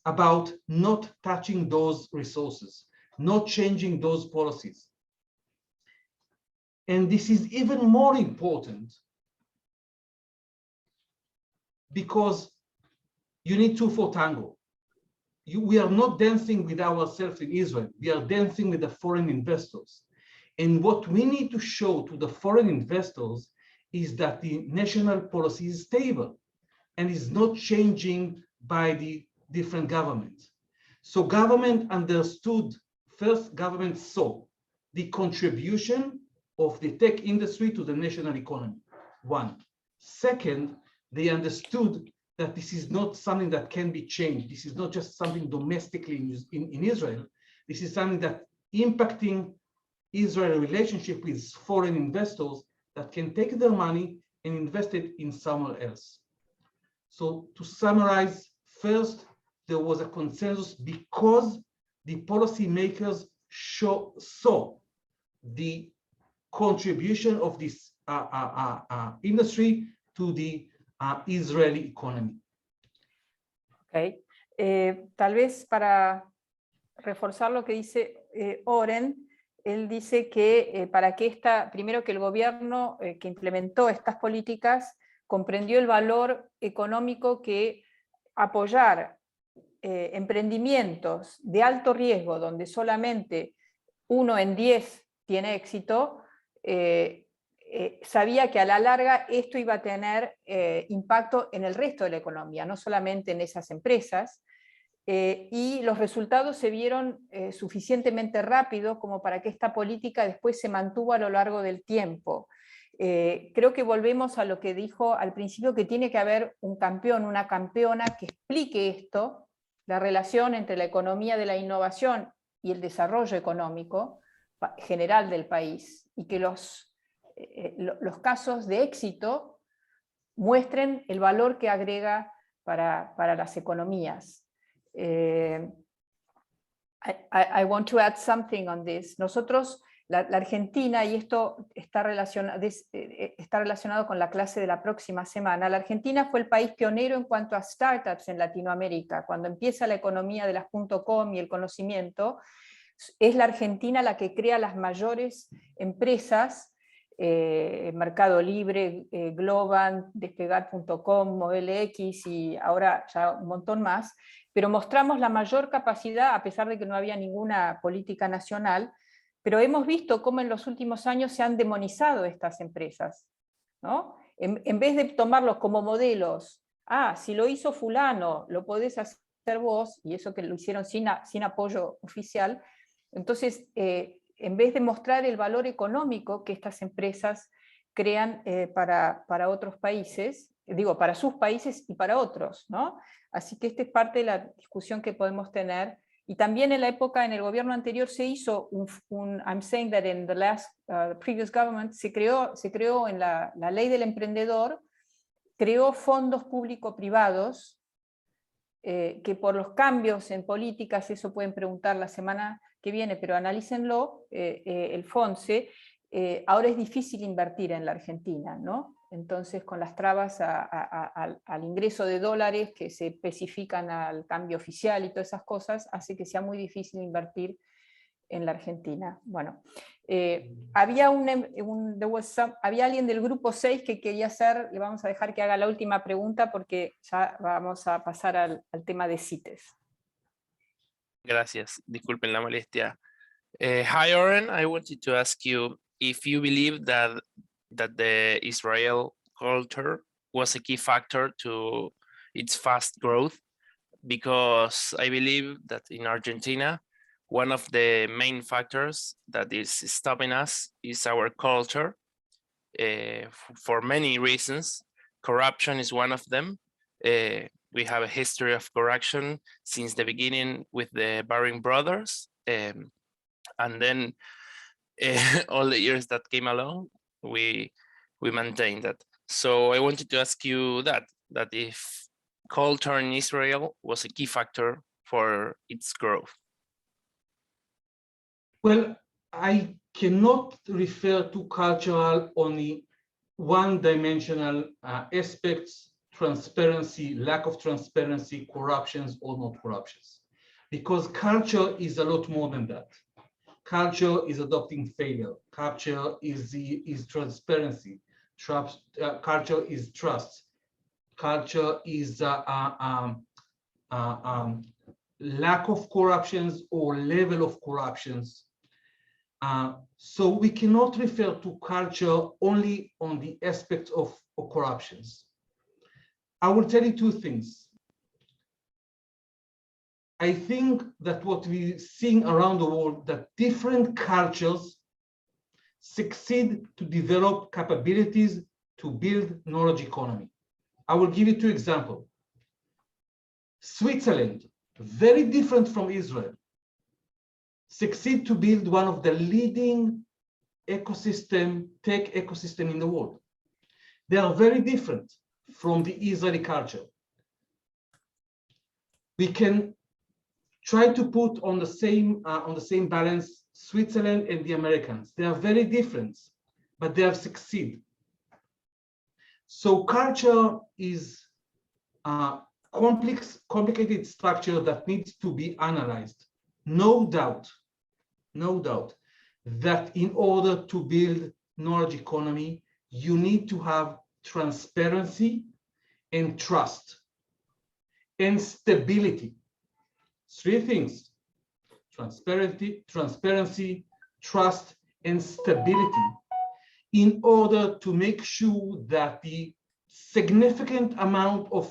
S1: about not touching those resources, not changing those policies. And this is even more important because you need 2 for tango. We are not dancing with ourselves in Israel. We are dancing with the foreign investors. And what we need to show to the foreign investors is that the national policy is stable and is not changing by the different governments. So government understood, first government saw the contribution of the tech industry to the national economy, 1. Second, they understood that this is not something that can be changed. This is not just something domestically in Israel. This is something that impacting Israel relationship with foreign investors that can take their money and invest it in somewhere else. So to summarize, first, there was a consensus because the policymakers saw the contribution of this industry to the Israeli economy.
S2: Okay. Tal vez para reforzar lo que dice Oren, él dice que para que primero que el gobierno que implementó estas políticas comprendió el valor económico que apoyar emprendimientos de alto riesgo, donde solamente 1 en 10 tiene éxito, sabía que a la larga esto iba a tener impacto en el resto de la economía, no solamente en esas empresas, y los resultados se vieron suficientemente rápidos como para que esta política después se mantuvo a lo largo del tiempo. Creo que volvemos a lo que dijo al principio, que tiene que haber un campeón, una campeona que explique esto, la relación entre la economía de la innovación y el desarrollo económico general del país, y que los casos de éxito muestren el valor que agrega para las economías. I want to add something on this. Nosotros, la Argentina, y esto está relacionado con la clase de la próxima semana, la Argentina fue el país pionero en cuanto a startups en Latinoamérica. Cuando empieza la economía de las .com y el conocimiento, es la Argentina la que crea las mayores empresas, Mercado Libre, Globant, Despegar.com, Model X y ahora ya un montón más, pero mostramos la mayor capacidad, a pesar de que no había ninguna política nacional, pero hemos visto cómo en los últimos años se han demonizado estas empresas, ¿no? En vez de tomarlos como modelos si lo hizo fulano, lo podés hacer vos, y eso que lo hicieron sin apoyo oficial, entonces, en vez de mostrar el valor económico que estas empresas crean para otros países, digo, para sus países y para otros, ¿no? Así que esta es parte de la discusión que podemos tener. Y también en la época, en el gobierno anterior, se hizo I'm saying that in the previous government, se creó en la ley del emprendedor, creó fondos público-privados, que por los cambios en políticas, eso pueden preguntar la semana que viene, pero analícenlo, el FONSE, ahora es difícil invertir en la Argentina, ¿no? Entonces, con las trabas al ingreso de dólares que se especifican al cambio oficial y todas esas cosas, hace que sea muy difícil invertir en la Argentina. Bueno, había había alguien del grupo 6 que quería hacer, le vamos a dejar que haga la última pregunta porque ya vamos a pasar al tema de CITES.
S4: Gracias, disculpen la molestia. Hi, Oren, I wanted to ask you if you believe that the Israel culture was a key factor to its fast growth, because I believe that in Argentina, one of the main factors that is stopping us is our culture, for many reasons. Corruption is one of them. We have a history of corruption since the beginning with the Baring brothers, and then all the years that came along, we maintained that. So I wanted to ask you that if culture in Israel was a key factor for its growth.
S1: Well, I cannot refer to cultural only one-dimensional aspects, transparency, lack of transparency, corruptions or not corruptions, because culture is a lot more than that. Culture is adopting failure. Culture is transparency. Culture is trust. Culture is lack of corruptions or level of corruptions. So we cannot refer to culture only on the aspect of corruptions. I will tell you two things. I think that what we're seeing around the world, that different cultures succeed to develop capabilities to build knowledge economy. I will give you two examples. Switzerland, very different from Israel, succeed to build one of the leading tech ecosystem in the world. They are very different from the Israeli culture. We can try to put on the same balance Switzerland and the Americans. They are very different, but they have succeeded. So culture is a complicated structure that needs to be analyzed. No doubt that in order to build knowledge economy, you need to have transparency and trust and stability. Three things: transparency, trust, and stability, in order to make sure that the significant amount of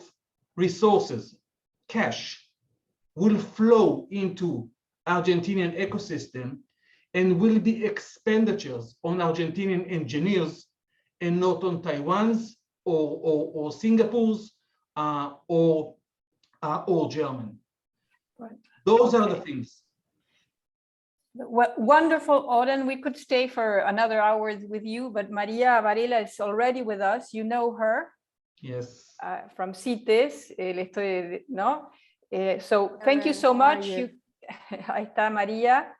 S1: resources, cash, will flow into Argentinian ecosystem and will be expenditures on Argentinian engineers and not on Taiwan's or Singapore's or German.
S2: Right.
S1: Those are the things.
S2: Wonderful, Oren. We could stay for another hour with you, but Maria Varela is already with us. You know her.
S1: Yes.
S2: From CITES, ¿no? So thank you so much. Ahí está María.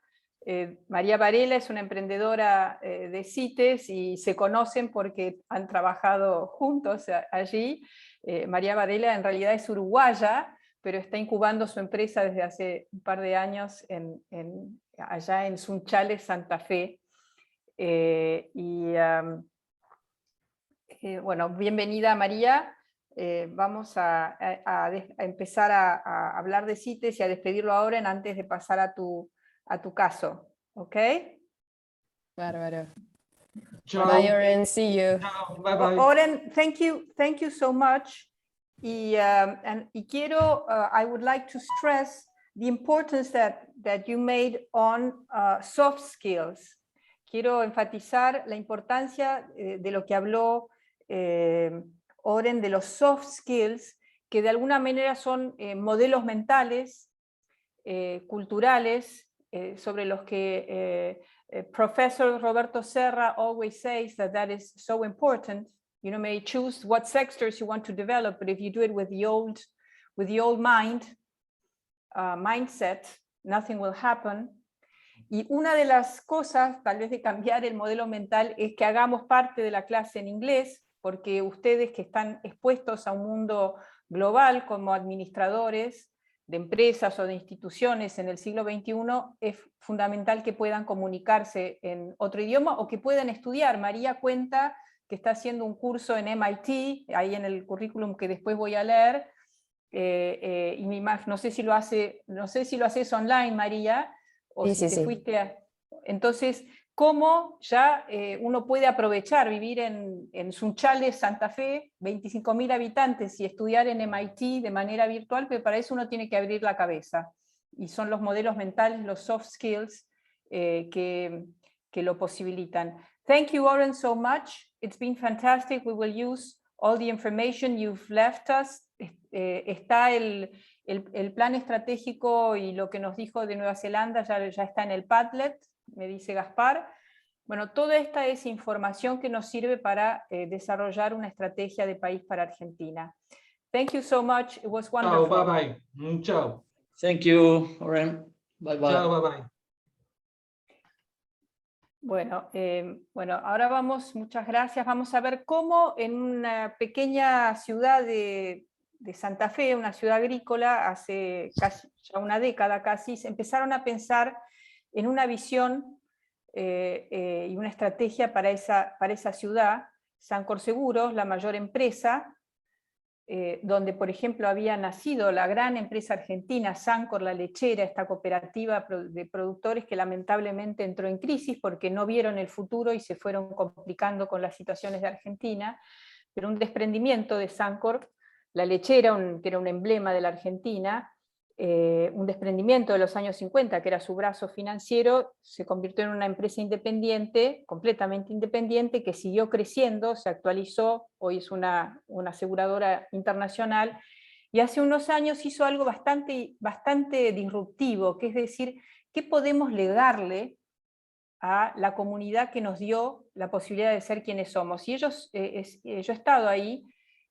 S2: María Varela es una emprendedora de CITES y se conocen porque han trabajado juntos allí. María Varela en realidad es uruguaya, pero está incubando su empresa desde hace un par de años allá en Sunchales, Santa Fe. Bueno, bienvenida María. Vamos a empezar a hablar de CITES y a despedirlo ahora antes de pasar a tu caso. ¿Ok?
S10: Bárbaro.
S1: Ciao.
S10: Bye, Oren. See you.
S1: Ciao. Bye bye.
S2: Oren, thank you so much. y quiero, I would like to stress the importance that you made on soft skills. Quiero enfatizar la importancia de lo que habló Oren de los soft skills, que de alguna manera son modelos mentales, culturales, sobre los que Professor Roberto Serra always says that is so important. You may choose what sectors you want to develop, but if you do it with the old mindset, nothing will happen. Y una de las cosas, tal vez de cambiar el modelo mental, es que hagamos parte de la clase en inglés, porque ustedes que están expuestos a un mundo global como administradores de empresas o de instituciones en el siglo XXI, es fundamental que puedan comunicarse en otro idioma o que puedan estudiar. María cuenta que está haciendo un curso en MIT, ahí en el currículum que después voy a leer, y no sé si lo haces online, María, o
S10: Sí,
S2: si
S10: sí,
S2: te
S10: sí.
S2: fuiste a... Entonces, ¿cómo ya uno puede aprovechar vivir en Sunchales, Santa Fe, 25.000 habitantes, y estudiar en MIT de manera virtual? Pero para eso uno tiene que abrir la cabeza. Y son los modelos mentales, los soft skills, que lo posibilitan. Thank you, Oren, so much. It's been fantastic. We will use all the information you've left us. Está el plan estratégico y lo que nos dijo de Nueva Zelanda ya está en el Padlet, me dice Gaspar. Bueno, toda esta es información que nos sirve para desarrollar una estrategia de país para Argentina. Thank you so much. It was wonderful.
S1: Ciao, bye bye. Ciao.
S11: Thank you, Oren. Bye bye.
S1: Ciao, bye bye.
S2: Bueno, ahora muchas gracias. Vamos a ver cómo en una pequeña ciudad de Santa Fe, una ciudad agrícola, hace casi ya una década casi, se empezaron a pensar en una visión y una estrategia para esa ciudad. Sancor Seguros, la mayor empresa, donde por ejemplo había nacido la gran empresa argentina, Sancor, la lechera, esta cooperativa de productores que lamentablemente entró en crisis porque no vieron el futuro y se fueron complicando con las situaciones de Argentina, pero un desprendimiento de Sancor, la lechera, que era un emblema de la Argentina, un desprendimiento de los años 50, que era su brazo financiero, se convirtió en una empresa independiente, completamente independiente, que siguió creciendo, se actualizó, hoy es una aseguradora internacional, y hace unos años hizo algo bastante disruptivo, que es decir, ¿qué podemos legarle a la comunidad que nos dio la posibilidad de ser quienes somos? Y yo he estado ahí,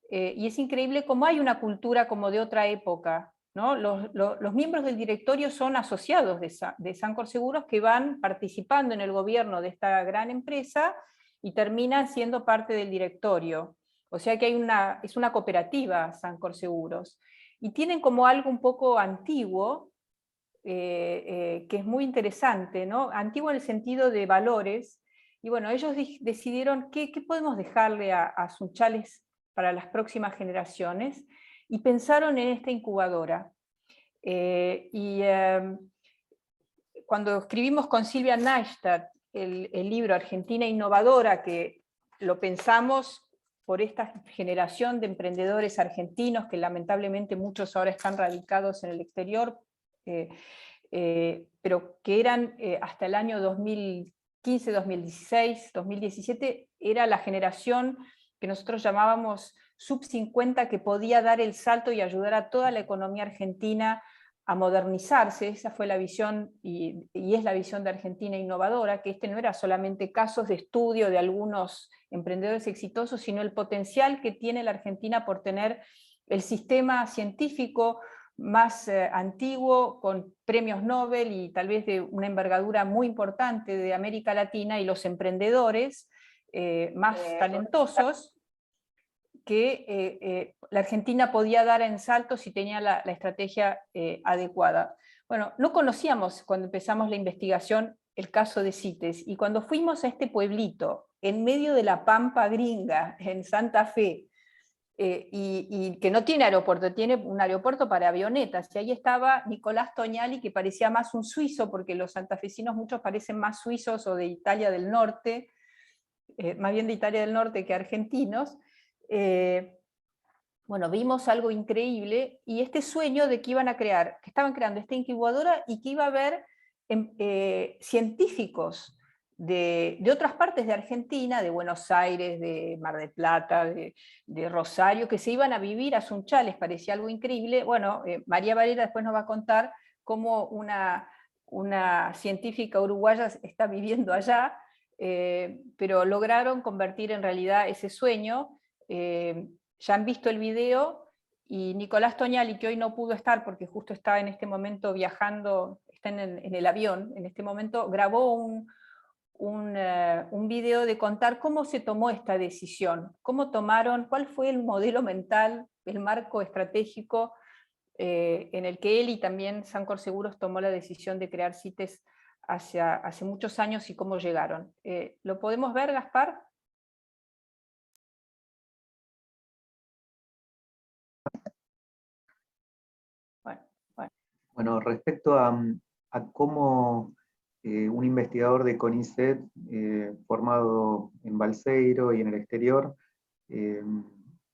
S2: y es increíble cómo hay una cultura como de otra época, ¿no? Los miembros del directorio son asociados de Sancor Seguros que van participando en el gobierno de esta gran empresa y terminan siendo parte del directorio. O sea que es una cooperativa Sancor Seguros. Y tienen como algo un poco antiguo, que es muy interesante, ¿no? Antiguo en el sentido de valores. Y bueno, ellos decidieron qué podemos dejarle a Sunchales para las generaciones, y pensaron en esta incubadora. Cuando escribimos con Silvia Neistat el libro Argentina Innovadora, que lo pensamos por esta generación de emprendedores argentinos, que lamentablemente muchos ahora están radicados en el exterior, pero que eran hasta el año 2015, 2016, 2017, era la generación que nosotros llamábamos sub 50, que podía dar el salto y ayudar a toda la economía argentina a modernizarse. Esa fue la visión, y es la visión de Argentina Innovadora, que no era solamente casos de estudio de algunos emprendedores exitosos, sino el potencial que tiene la Argentina por tener el sistema científico más antiguo, con premios Nobel y tal vez de una envergadura muy importante de América Latina, y los emprendedores más talentosos, que la Argentina podía dar en salto si tenía la estrategia adecuada. Bueno, no conocíamos cuando empezamos la investigación el caso de CITES, y cuando fuimos a este pueblito, en medio de la pampa gringa, en Santa Fe, y que no tiene aeropuerto, tiene un aeropuerto para avionetas, y ahí estaba Nicolás Tognali, que parecía más un suizo, porque los santafesinos muchos parecen más suizos o de Italia del Norte, más bien de Italia del Norte que argentinos. bueno, vimos algo increíble y este sueño de que iban a crear, que estaban creando esta incubadora y que iba a haber científicos de otras partes de Argentina, de Buenos Aires, de Mar del Plata, de Rosario, que se iban a vivir a Sunchales, parecía algo increíble. Bueno, María Valera después nos va a contar cómo una científica uruguaya está viviendo allá, pero lograron convertir en realidad ese sueño. Ya han visto el video, y Nicolás Toñali, que hoy no pudo estar porque justo está en este momento viajando, está en el avión, en este momento grabó un video de contar cómo se tomó esta decisión, cómo tomaron, cuál fue el modelo mental, el marco estratégico en el que él y también Sancor Seguros tomó la decisión de crear CITES hace muchos años y cómo llegaron. ¿Lo podemos ver, Gaspar?
S12: Bueno, respecto a cómo un investigador de CONICET formado en Balseiro y en el exterior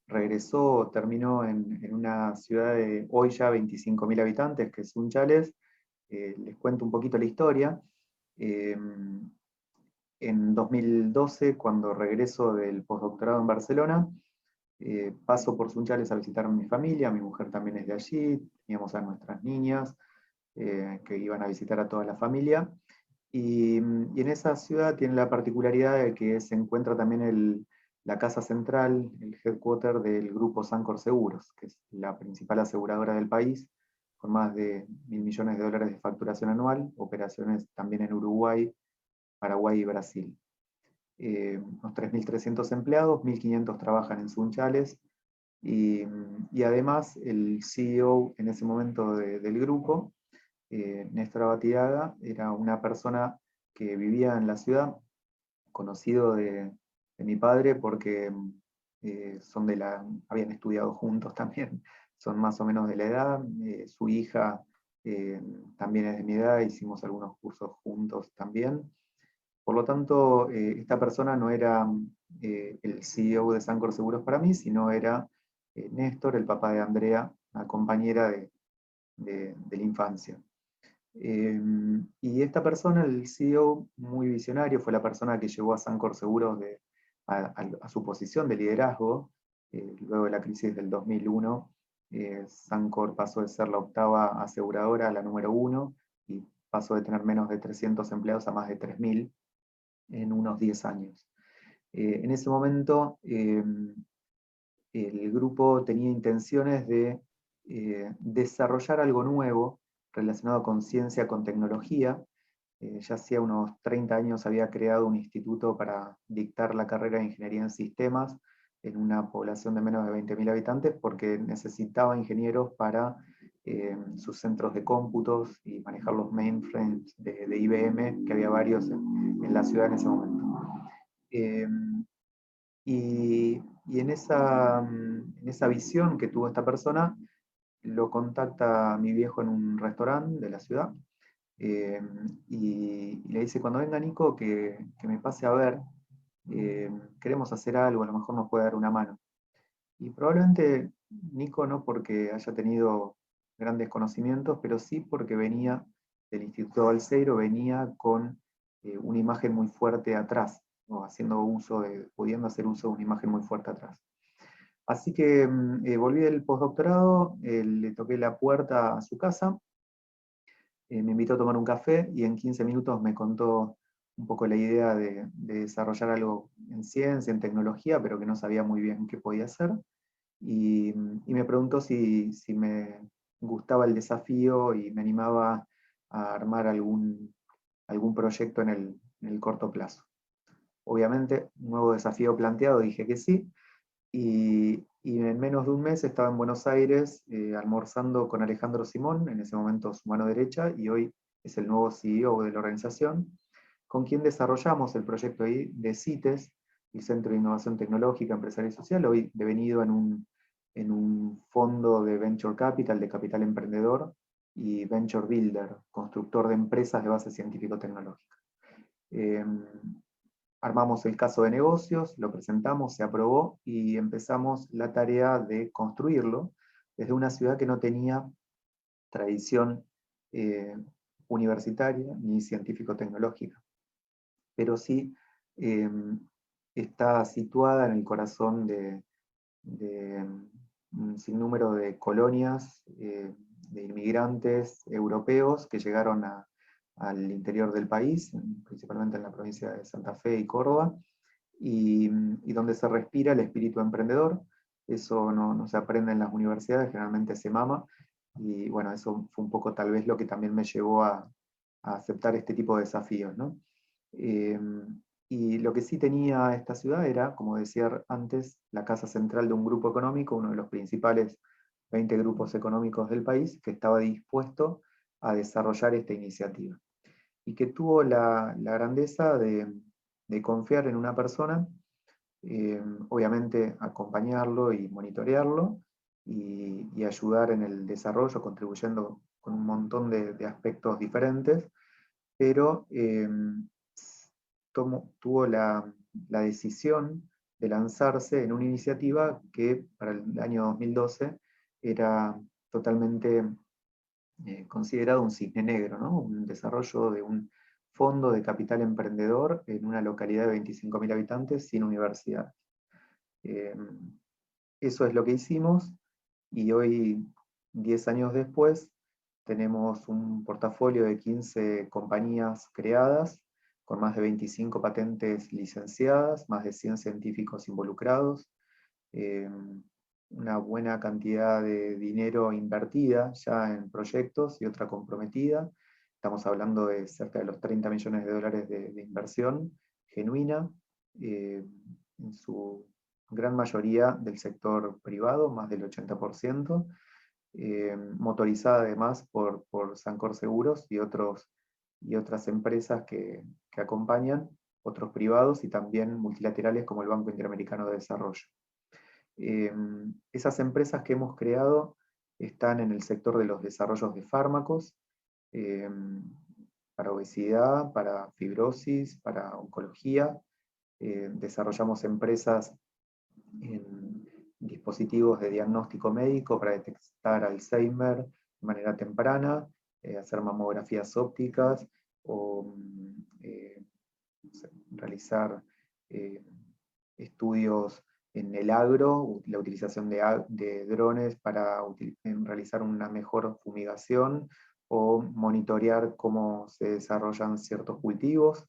S12: regresó, terminó en una ciudad de hoy ya 25.000 habitantes, que es Sunchales. Les cuento un poquito la historia. En 2012, cuando regreso del postdoctorado en Barcelona, paso por Sunchales a visitar a mi familia, mi mujer también es de allí, teníamos a nuestras niñas que iban a visitar a toda la familia, y en esa ciudad tiene la particularidad de que se encuentra también la casa central, el headquarter del grupo Sancor Seguros, que es la principal aseguradora del país, con más de $1.000 millones de facturación anual, operaciones también en Uruguay, Paraguay y Brasil. Unos 3.300 empleados, 1.500 trabajan en Sunchales, y además el CEO en ese momento del grupo, Néstor Abatiaga, era una persona que vivía en la ciudad, conocido de mi padre porque habían estudiado juntos también, son más o menos de la edad, su hija también es de mi edad, hicimos algunos cursos juntos también. Por lo tanto, esta persona no era el CEO de Sancor Seguros para mí, sino era Néstor, el papá de Andrea, una compañera de la infancia. Y esta persona, el CEO, muy visionario, fue la persona que llevó a Sancor Seguros a su posición de liderazgo. Luego de la crisis del 2001, Sancor pasó de ser la 8ª aseguradora a la número 1, y pasó de tener menos de 300 empleados a más de 3.000 en unos 10 años. En ese momento, el grupo tenía intenciones de desarrollar algo nuevo relacionado con ciencia, con tecnología. Ya hacía unos 30 años había creado un instituto para dictar la carrera de Ingeniería en Sistemas en una población de menos de 20.000 habitantes, porque necesitaba ingenieros para sus centros de cómputos y manejar los mainframes de IBM, que había varios en la ciudad en ese momento. Y en esa visión que tuvo esta persona, lo contacta mi viejo en un restaurante de la ciudad, y le dice: cuando venga Nico, que me pase a ver, queremos hacer algo, a lo mejor nos puede dar una mano. Y probablemente Nico no porque haya tenido grandes conocimientos, pero sí porque venía del Instituto Balseiro, venía con una imagen muy fuerte atrás, ¿no? Pudiendo hacer uso de una imagen muy fuerte atrás. Así que volví del postdoctorado, le toqué la puerta a su casa, me invitó a tomar un café y en 15 minutos me contó un poco la idea de desarrollar algo en ciencia, en tecnología, pero que no sabía muy bien qué podía hacer. Y me preguntó si me gustaba el desafío y me animaba a armar algún proyecto en el corto plazo. Obviamente, un nuevo desafío planteado, dije que sí, y en menos de un mes estaba en Buenos Aires almorzando con Alejandro Simón, en ese momento su mano derecha, y hoy es el nuevo CEO de la organización, con quien desarrollamos el proyecto ahí de CITES, el Centro de Innovación Tecnológica, Empresarial y Social, hoy devenido en un fondo de Venture Capital, de capital emprendedor, y Venture Builder, constructor de empresas de base científico-tecnológica. armamos el caso de negocios, lo presentamos, se aprobó y empezamos la tarea de construirlo desde una ciudad que no tenía tradición universitaria ni científico-tecnológica, pero sí está situada en el corazón de un sinnúmero de colonias de inmigrantes europeos que llegaron al interior del país, principalmente en la provincia de Santa Fe y Córdoba, y donde se respira el espíritu emprendedor. Eso no se aprende en las universidades, generalmente se mama, y bueno, eso fue un poco tal vez lo que también me llevó a aceptar este tipo de desafíos, ¿no? Y lo que sí tenía esta ciudad era, como decía antes, la casa central de un grupo económico, uno de los principales 20 grupos económicos del país, que estaba dispuesto a desarrollar esta iniciativa. Y que tuvo la grandeza de confiar en una persona, obviamente acompañarlo y monitorearlo, y ayudar en el desarrollo, contribuyendo con un montón de aspectos diferentes, pero tuvo la decisión de lanzarse en una iniciativa que para el año 2012 era totalmente considerado un cisne negro, ¿no? Un desarrollo de un fondo de capital emprendedor en una localidad de 25.000 habitantes sin universidad. Eso es lo que hicimos, y hoy, 10 años después, tenemos un portafolio de 15 compañías creadas, con más de 25 patentes licenciadas, más de 100 científicos involucrados, una buena cantidad de dinero invertida ya en proyectos y otra comprometida. Estamos hablando de cerca de los 30 millones de dólares de inversión genuina, en su gran mayoría del sector privado, más del 80%, motorizada además por Sancor Seguros y otras empresas que acompañan, otros privados y también multilaterales como el Banco Interamericano de Desarrollo. Esas empresas que hemos creado están en el sector de los desarrollos de fármacos, para obesidad, para fibrosis, para oncología. Desarrollamos empresas en dispositivos de diagnóstico médico para detectar Alzheimer de manera temprana, hacer mamografías ópticas o realizar estudios en el agro, la utilización de drones para realizar una mejor fumigación o monitorear cómo se desarrollan ciertos cultivos.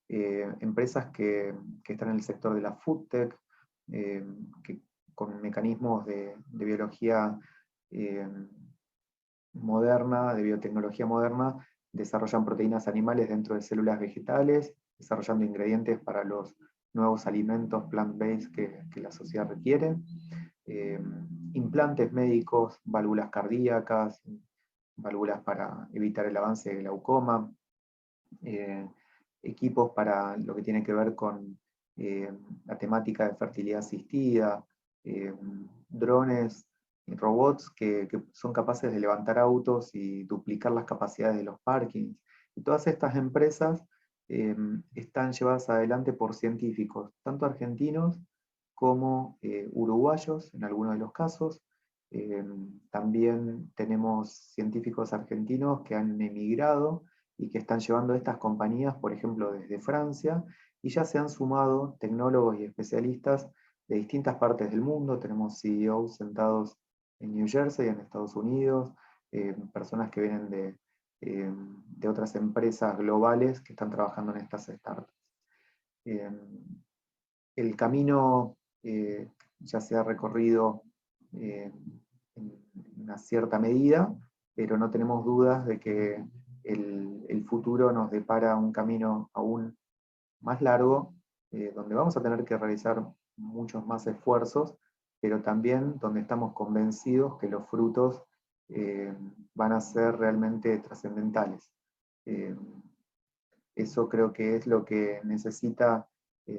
S12: Empresas que están en el sector de la food tech, que con mecanismos de biología moderna, de biotecnología moderna, desarrollan proteínas animales dentro de células vegetales, desarrollando ingredientes para los nuevos alimentos plant-based que la sociedad requiere, implantes médicos, válvulas cardíacas, válvulas para evitar el avance de glaucoma, equipos para lo que tiene que ver con la temática de fertilidad asistida, drones y robots que son capaces de levantar autos y duplicar las capacidades de los parkings. Y todas estas empresas están llevadas adelante por científicos, tanto argentinos como uruguayos en algunos de los casos. También tenemos científicos argentinos que han emigrado y que están llevando estas compañías, por ejemplo, desde Francia, y ya se han sumado tecnólogos y especialistas de distintas partes del mundo. Tenemos CEOs sentados en New Jersey, en Estados Unidos, personas que vienen de otras empresas globales que están trabajando en estas startups. El camino ya se ha recorrido en una cierta medida, pero no tenemos dudas de que el futuro nos depara un camino aún más largo, donde vamos a tener que realizar muchos más esfuerzos, pero también donde estamos convencidos que los frutos van a ser realmente trascendentales. Eso creo que es lo que necesita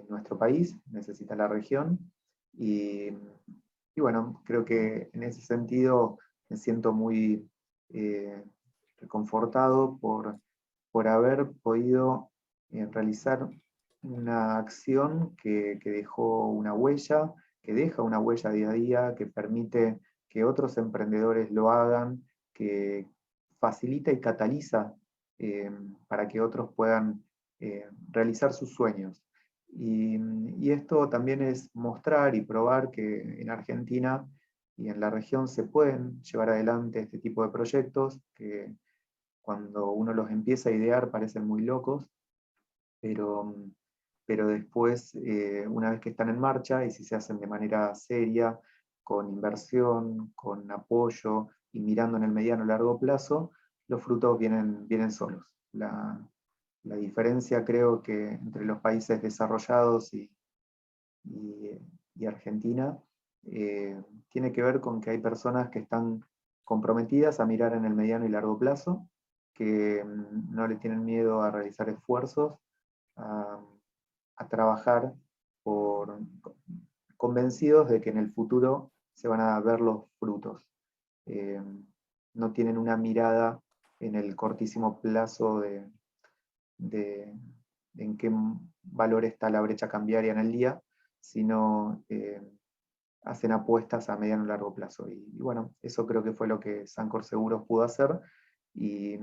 S12: nuestro país, necesita la región, y bueno, creo que en ese sentido me siento muy reconfortado por haber podido realizar una acción que dejó una huella, que deja una huella día a día, que permite que otros emprendedores lo hagan, que facilita y cataliza para que otros puedan realizar sus sueños. Y esto también es mostrar y probar que en Argentina y en la región se pueden llevar adelante este tipo de proyectos, que cuando uno los empieza a idear parecen muy locos, pero después, una vez que están en marcha, y si se hacen de manera seria, con inversión, con apoyo, y mirando en el mediano y largo plazo, los frutos vienen solos. La diferencia, creo que entre los países desarrollados y Argentina, tiene que ver con que hay personas que están comprometidas a mirar en el mediano y largo plazo, que no le tienen miedo a realizar esfuerzos, a trabajar convencidos de que en el futuro se van a ver los frutos. No tienen una mirada en el cortísimo plazo de en qué valor está la brecha cambiaria en el día, sino hacen apuestas a mediano y largo plazo. Y bueno, eso creo que fue lo que Sancor Seguros pudo hacer, y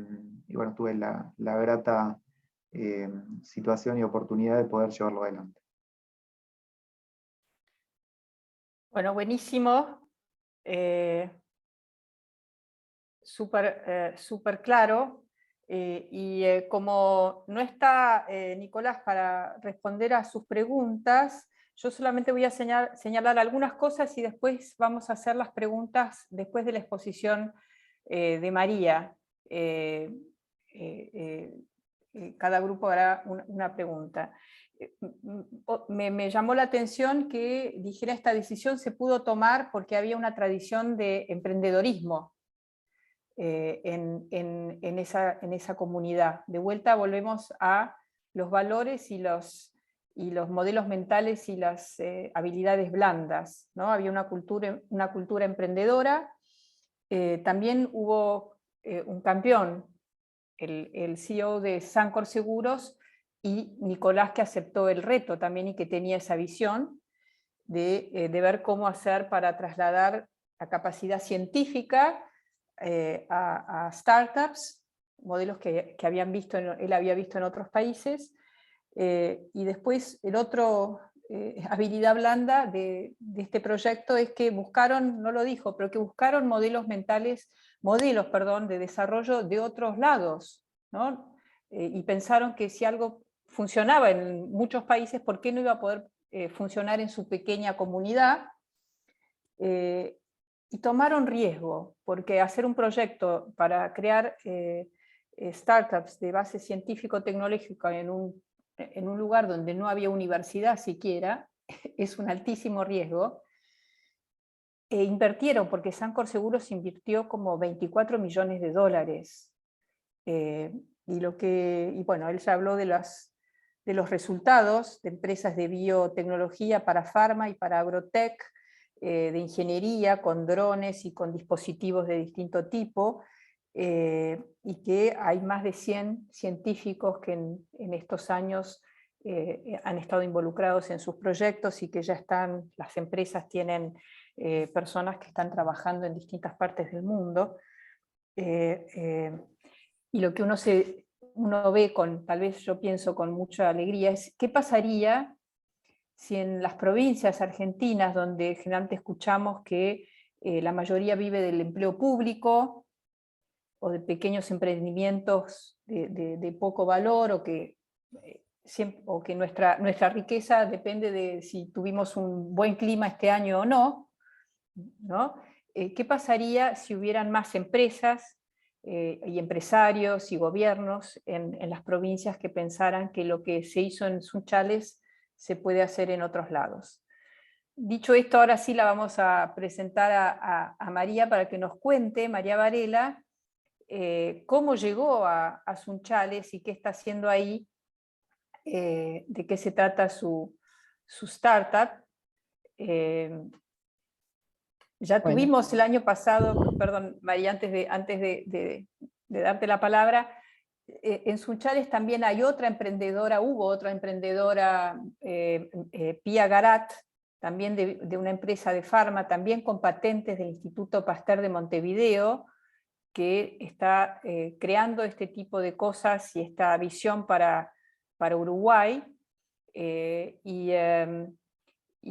S12: bueno, tuve la grata situación y oportunidad de poder llevarlo adelante.
S2: Bueno, buenísimo. Súper claro. Como no está Nicolás para responder a sus preguntas, yo solamente voy a señalar algunas cosas y después vamos a hacer las preguntas después de la exposición de María. Cada grupo hará una pregunta. Me llamó la atención que dijera esta decisión se pudo tomar porque había una tradición de emprendedorismo en esa comunidad. De vuelta volvemos a los valores y los modelos mentales y las habilidades blandas, ¿no? Había una cultura emprendedora. También hubo un campeón, el CEO de Sancor Seguros, y Nicolás, que aceptó el reto también y que tenía esa visión de ver cómo hacer para trasladar la capacidad científica a startups, modelos que él había visto en otros países. Y después el otro habilidad blanda de este proyecto es que buscaron, no lo dijo, pero que buscaron modelos de desarrollo de otros lados, ¿no? Y pensaron que si algo funcionaba en muchos países, ¿por qué no iba a poder funcionar en su pequeña comunidad? Y tomaron riesgo, porque hacer un proyecto para crear startups de base científico-tecnológica en un lugar donde no había universidad siquiera, es un altísimo riesgo. Invirtieron, porque Sancor Seguros invirtió como $24 millones. Y bueno, él ya habló de los resultados de empresas de biotecnología para farma y para agrotech, de ingeniería, con drones y con dispositivos de distinto tipo, y que hay más de 100 científicos que en estos años han estado involucrados en sus proyectos, y que ya las empresas tienen personas que están trabajando en distintas partes del mundo. Y lo que uno ve tal vez yo pienso con mucha alegría, es qué pasaría si en las provincias argentinas, donde generalmente escuchamos que la mayoría vive del empleo público, o de pequeños emprendimientos de poco valor, o que nuestra riqueza depende de si tuvimos un buen clima este año o no, ¿no? ¿Qué pasaría si hubieran más empresas y empresarios y gobiernos en las provincias que pensaran que lo que se hizo en Sunchales se puede hacer en otros lados? Dicho esto, ahora sí la vamos a presentar a María para que nos cuente, María Varela, cómo llegó a Sunchales y qué está haciendo ahí, de qué se trata su startup. Ya tuvimos el año pasado, perdón María, antes de darte la palabra, en Sunchales también hay otra emprendedora, hubo otra emprendedora, Pia Garat, también de una empresa de farma, también con patentes del Instituto Pasteur de Montevideo, que está creando este tipo de cosas y esta visión para Uruguay. Y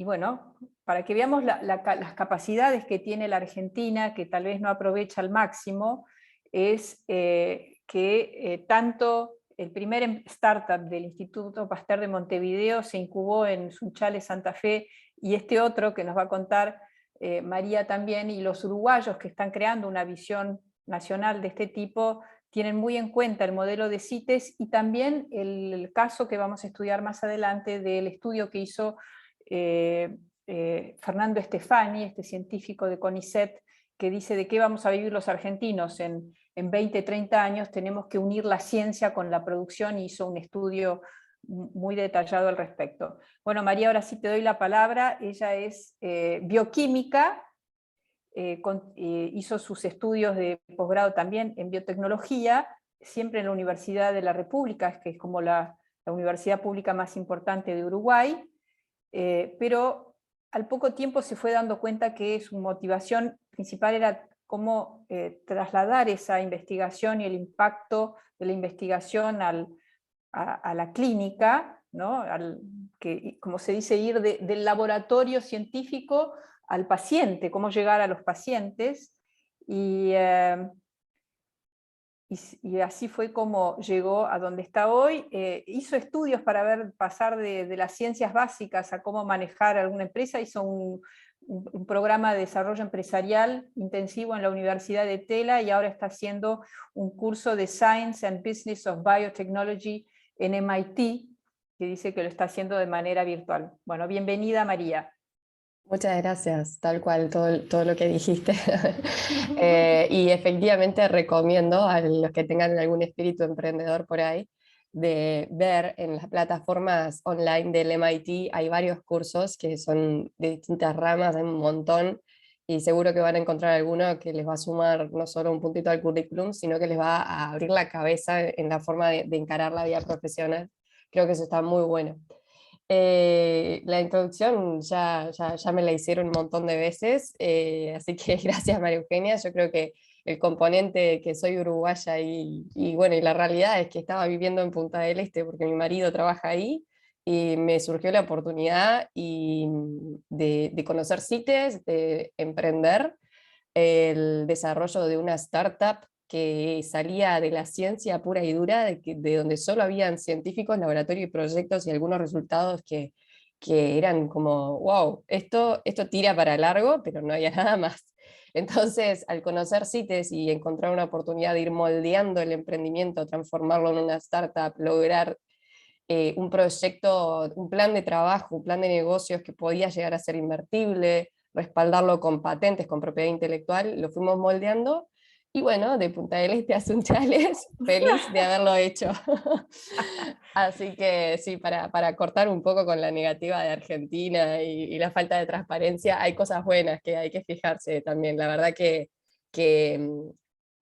S2: bueno, para que veamos las capacidades que tiene la Argentina, que tal vez no aprovecha al máximo, es que tanto el primer startup del Instituto Pasteur de Montevideo se incubó en Sunchales, Santa Fe, y este otro que nos va a contar María también, y los uruguayos que están creando una visión nacional de este tipo, tienen muy en cuenta el modelo de CITES y también el caso que vamos a estudiar más adelante del estudio que hizo Fernando Stefani, este científico de CONICET, que dice de qué vamos a vivir los argentinos en 20, 30 años, tenemos que unir la ciencia con la producción, y hizo un estudio muy detallado al respecto. Bueno, María, ahora sí te doy la palabra. Ella es bioquímica, hizo sus estudios de posgrado también en biotecnología, siempre en la Universidad de la República, que es como la universidad pública más importante de Uruguay, pero al poco tiempo se fue dando cuenta que su motivación principal era cómo trasladar esa investigación y el impacto de la investigación a la clínica, ¿no? Que, como se dice, ir del laboratorio científico al paciente, cómo llegar a los pacientes, y así fue como llegó a donde está hoy. Hizo estudios para pasar de las ciencias básicas a cómo manejar alguna empresa, hizo un programa de desarrollo empresarial intensivo en la Universidad de Tela, y ahora está haciendo un curso de Science and Business of Biotechnology en MIT, que dice que lo está haciendo de manera virtual. Bueno, bienvenida María.
S10: Muchas gracias, tal cual, todo lo que dijiste. Y efectivamente recomiendo a los que tengan algún espíritu emprendedor por ahí, de ver en las plataformas online del MIT, hay varios cursos que son de distintas ramas, hay un montón, y seguro que van a encontrar alguno que les va a sumar no solo un puntito al currículum, sino que les va a abrir la cabeza en la forma de encarar la vida profesional. Creo que eso está muy bueno. La introducción ya me la hicieron un montón de veces, así que gracias María Eugenia. Yo creo que el componente que soy uruguaya y bueno, y la realidad es que estaba viviendo en Punta del Este porque mi marido trabaja ahí, y me surgió la oportunidad de conocer CITES, de emprender el desarrollo de una startup que salía de la ciencia pura y dura, de donde solo habían científicos, laboratorios y proyectos, y algunos resultados que eran como, wow, esto tira para largo, pero no había nada más. Entonces, al conocer CITES y encontrar una oportunidad de ir moldeando el emprendimiento, transformarlo en una startup, lograr un proyecto, un plan de trabajo, un plan de negocios que podía llegar a ser invertible, respaldarlo con patentes, con propiedad intelectual, lo fuimos moldeando. Y bueno, de Punta del Este a Sunchales, feliz de haberlo hecho. Así que sí, para cortar un poco con la negativa de Argentina y la falta de transparencia, hay cosas buenas que hay que fijarse también. La verdad que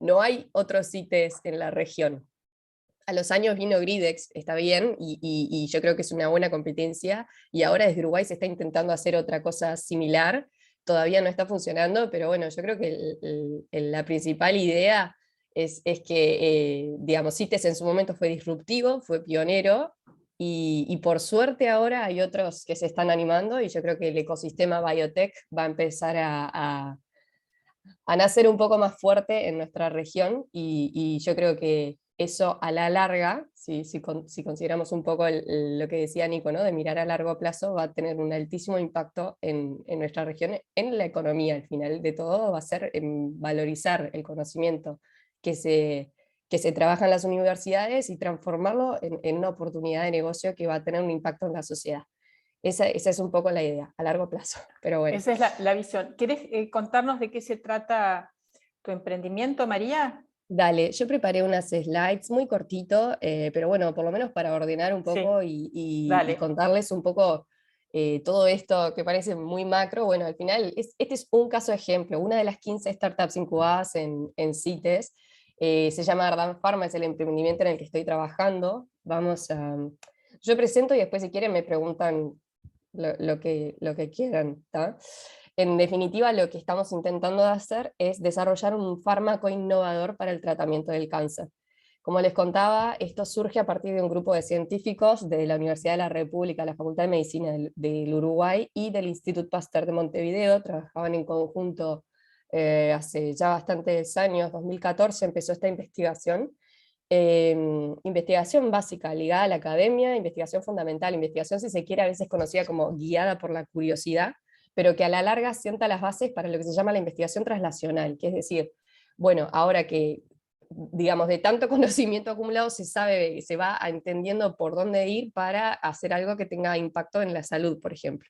S10: no hay otros CITES en la región. A los años vino Gridex, está bien, y yo creo que es una buena competencia, y ahora desde Uruguay se está intentando hacer otra cosa similar. Todavía no está funcionando, pero bueno, yo creo que la principal idea es que, digamos, CITES en su momento fue disruptivo, fue pionero, y por suerte ahora hay otros que se están animando, y yo creo que el ecosistema biotech va a empezar a nacer un poco más fuerte en nuestra región, y yo creo que eso a la larga, si consideramos un poco lo que decía Nico, ¿no? De mirar a largo plazo, va a tener un altísimo impacto en nuestra región, en la economía. Al final de todo va a ser en valorizar el conocimiento que se trabaja en las universidades y transformarlo en una oportunidad de negocio que va a tener un impacto en la sociedad. Esa es un poco la idea, a largo plazo, pero bueno.
S2: Esa es la visión. ¿Quieres contarnos de qué se trata tu emprendimiento, María?
S10: Dale, yo preparé unas slides muy cortito, pero bueno, por lo menos para ordenar un poco y contarles un poco todo esto que parece muy macro. Bueno, al final este es un caso ejemplo, una de las 15 startups incubadas en CITES, Se llama Ardán Pharma, es el emprendimiento en el que estoy trabajando. Yo presento y después si quieren me preguntan lo que quieran, ¿tá? En definitiva, lo que estamos intentando hacer es desarrollar un fármaco innovador para el tratamiento del cáncer. Como les contaba, esto surge a partir de un grupo de científicos de la Universidad de la República, la Facultad de Medicina del Uruguay y del Instituto Pasteur de Montevideo. Trabajaban en conjunto hace ya bastantes años, 2014 empezó esta investigación. Investigación básica ligada a la academia, investigación fundamental, investigación si se quiere a veces conocida como guiada por la curiosidad, pero que a la larga sienta las bases para lo que se llama la investigación translacional, que es decir, bueno, ahora que digamos, de tanto conocimiento acumulado se sabe, se va entendiendo por dónde ir para hacer algo que tenga impacto en la salud, por ejemplo.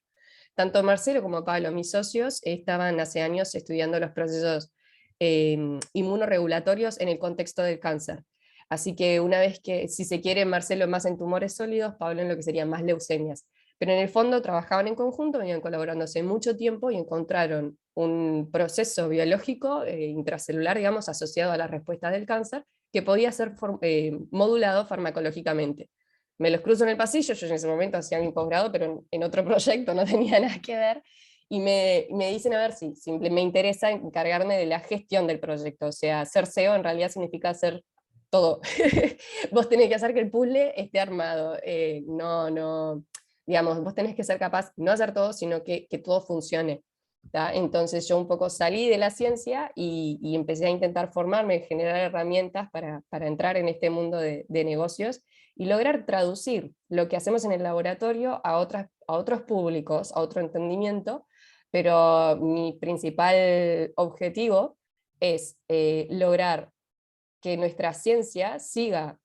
S10: Tanto Marcelo como Pablo, mis socios, estaban hace años estudiando los procesos inmunorregulatorios en el contexto del cáncer. Así que una vez que, si se quiere, Marcelo más en tumores sólidos, Pablo en lo que serían más leucemias. Pero en el fondo trabajaban en conjunto, venían colaborando hace mucho tiempo y encontraron un proceso biológico intracelular, digamos, asociado a las respuestas del cáncer, que podía ser modulado farmacológicamente. Me los cruzo en el pasillo, yo en ese momento hacía mi posgrado, pero en otro proyecto no tenía nada que ver, y me dicen, a ver si me interesa encargarme de la gestión del proyecto, o sea, ser CEO en realidad significa hacer todo. Vos tenés que hacer que el puzzle esté armado, digamos, vos tenés que ser capaz, no hacer todo, sino que todo funcione. ¿tá? Entonces yo un poco salí de la ciencia y empecé a intentar formarme, generar herramientas para entrar en este mundo de negocios y lograr traducir lo que hacemos en el laboratorio a otros públicos, a otro entendimiento, pero mi principal objetivo es lograr que nuestra ciencia siga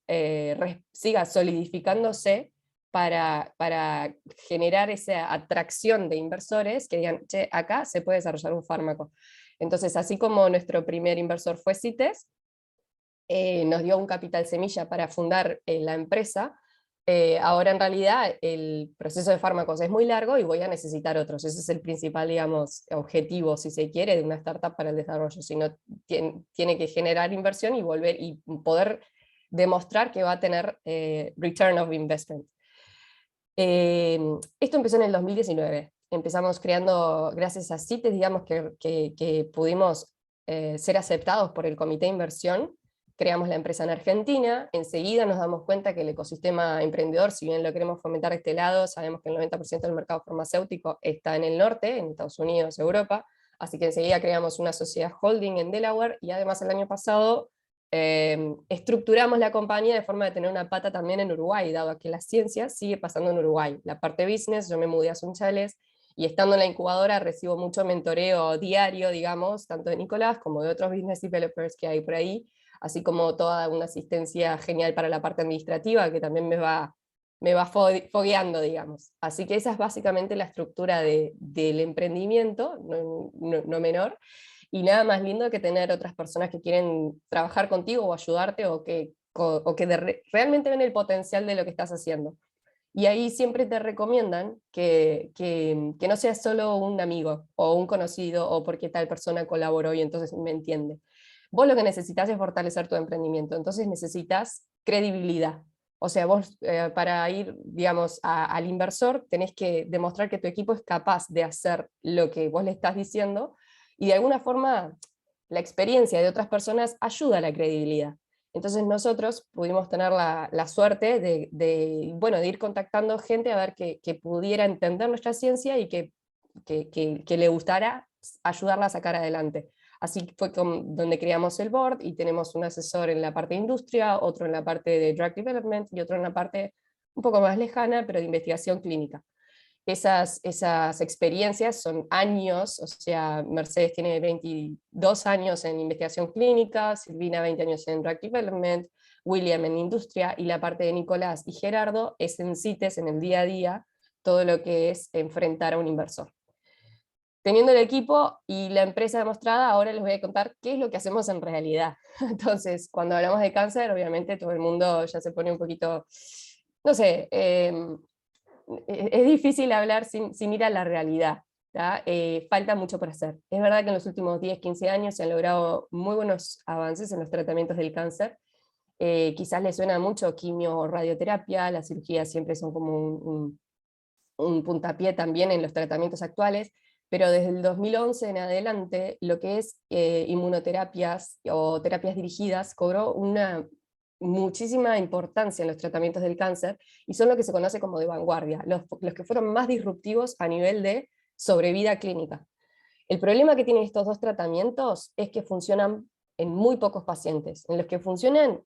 S10: solidificándose para generar esa atracción de inversores que digan, che, acá se puede desarrollar un fármaco. Entonces, así como nuestro primer inversor fue CITES, nos dio un capital semilla para fundar la empresa, ahora en realidad el proceso de fármacos es muy largo y voy a necesitar otros. Ese es el principal, digamos, objetivo, si se quiere, de una startup para el desarrollo. Si no, tiene que generar inversión y volver y poder demostrar que va a tener return of investment. Esto empezó en el 2019. Empezamos creando, gracias a CITES, digamos que pudimos ser aceptados por el comité de inversión. Creamos la empresa en Argentina, enseguida nos damos cuenta que el ecosistema emprendedor, si bien lo queremos fomentar de este lado, sabemos que el 90% del mercado farmacéutico está en el norte, en Estados Unidos, Europa, así que enseguida creamos una sociedad holding en Delaware, y además el año pasado estructuramos la compañía de forma de tener una pata también en Uruguay, dado que la ciencia sigue pasando en Uruguay. La parte business, yo me mudé a Sunchales, y estando en la incubadora recibo mucho mentoreo diario, digamos, tanto de Nicolás como de otros business developers que hay por ahí, así como toda una asistencia genial para la parte administrativa, que también me va fogueando, digamos. Así que esa es básicamente la estructura del emprendimiento, no menor, y nada más lindo que tener otras personas que quieren trabajar contigo o ayudarte, o que realmente ven el potencial de lo que estás haciendo. Y ahí siempre te recomiendan que no seas solo un amigo, o un conocido, o porque tal persona colaboró y entonces me entiende. Vos lo que necesitas es fortalecer tu emprendimiento, entonces necesitas credibilidad. O sea, vos para ir, digamos, al inversor tenés que demostrar que tu equipo es capaz de hacer lo que vos le estás diciendo, y de alguna forma la experiencia de otras personas ayuda a la credibilidad. Entonces nosotros pudimos tener la suerte de ir contactando gente a ver que pudiera entender nuestra ciencia y que le gustara ayudarla a sacar adelante. Así fue donde creamos el board, y tenemos un asesor en la parte de industria, otro en la parte de drug development y otro en la parte un poco más lejana, pero de investigación clínica. Esas experiencias son años, o sea, Mercedes tiene 22 años en investigación clínica, Silvina 20 años en drug development, William en industria, y la parte de Nicolás y Gerardo es en CITES, en el día a día, todo lo que es enfrentar a un inversor. Teniendo el equipo y la empresa demostrada, ahora les voy a contar qué es lo que hacemos en realidad. Entonces, cuando hablamos de cáncer, obviamente todo el mundo ya se pone un poquito, no sé, es difícil hablar sin ir a la realidad. ¿tá? Falta mucho por hacer. Es verdad que en los últimos 10, 15 años se han logrado muy buenos avances en los tratamientos del cáncer. Quizás les suena mucho quimio o radioterapia, las cirugías siempre son como un puntapié también en los tratamientos actuales, pero desde el 2011 en adelante lo que es inmunoterapias o terapias dirigidas cobró una muchísima importancia en los tratamientos del cáncer y son lo que se conoce como de vanguardia, los que fueron más disruptivos a nivel de sobrevida clínica. El problema que tienen estos dos tratamientos es que funcionan en muy pocos pacientes. En los que funcionan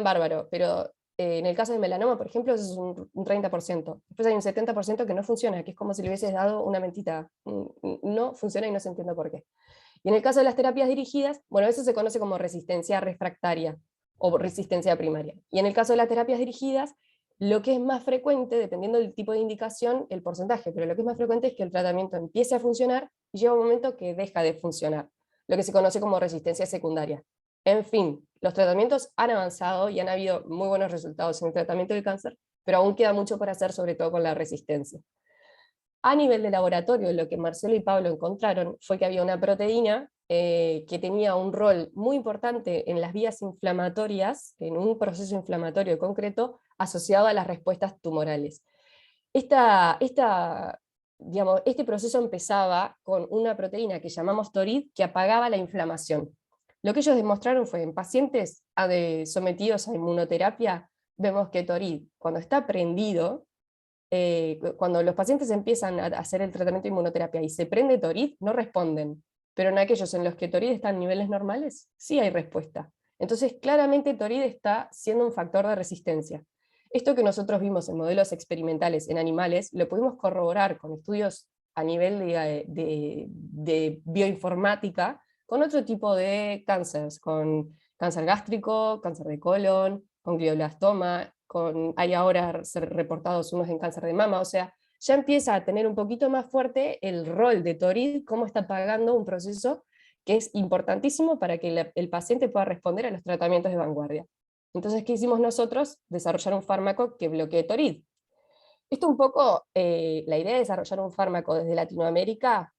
S10: bárbaro, pero en el caso de melanoma, por ejemplo, eso es un 30%. Después hay un 70% que no funciona, que es como si le hubieses dado una mentita. No funciona y no se entiende por qué. Y en el caso de las terapias dirigidas, bueno, eso se conoce como resistencia refractaria o resistencia primaria. Y en el caso de las terapias dirigidas, lo que es más frecuente, dependiendo del tipo de indicación, el porcentaje, pero lo que es más frecuente es que el tratamiento empiece a funcionar y llega un momento que deja de funcionar, lo que se conoce como resistencia secundaria. En fin, los tratamientos han avanzado y han habido muy buenos resultados en el tratamiento del cáncer, pero aún queda mucho por hacer, sobre todo con la resistencia. A nivel de laboratorio, lo que Marcelo y Pablo encontraron fue que había una proteína que tenía un rol muy importante en las vías inflamatorias, en un proceso inflamatorio concreto, asociado a las respuestas tumorales. Este proceso empezaba con una proteína que llamamos TORID, que apagaba la inflamación. Lo que ellos demostraron fue en pacientes sometidos a inmunoterapia, vemos que TORID, cuando está prendido, cuando los pacientes empiezan a hacer el tratamiento de inmunoterapia y se prende TORID, no responden, pero en aquellos en los que TORID está en niveles normales, sí hay respuesta. Entonces claramente TORID está siendo un factor de resistencia. Esto que nosotros vimos en modelos experimentales en animales, lo pudimos corroborar con estudios a nivel de bioinformática, con otro tipo de cánceres, con cáncer gástrico, cáncer de colon, con glioblastoma, hay ahora reportados unos en cáncer de mama, o sea, ya empieza a tener un poquito más fuerte el rol de TORID, cómo está pagando un proceso que es importantísimo para que el paciente pueda responder a los tratamientos de vanguardia. Entonces, ¿qué hicimos nosotros? Desarrollar un fármaco que bloquee TORID. Esto un poco, la idea de desarrollar un fármaco desde Latinoamérica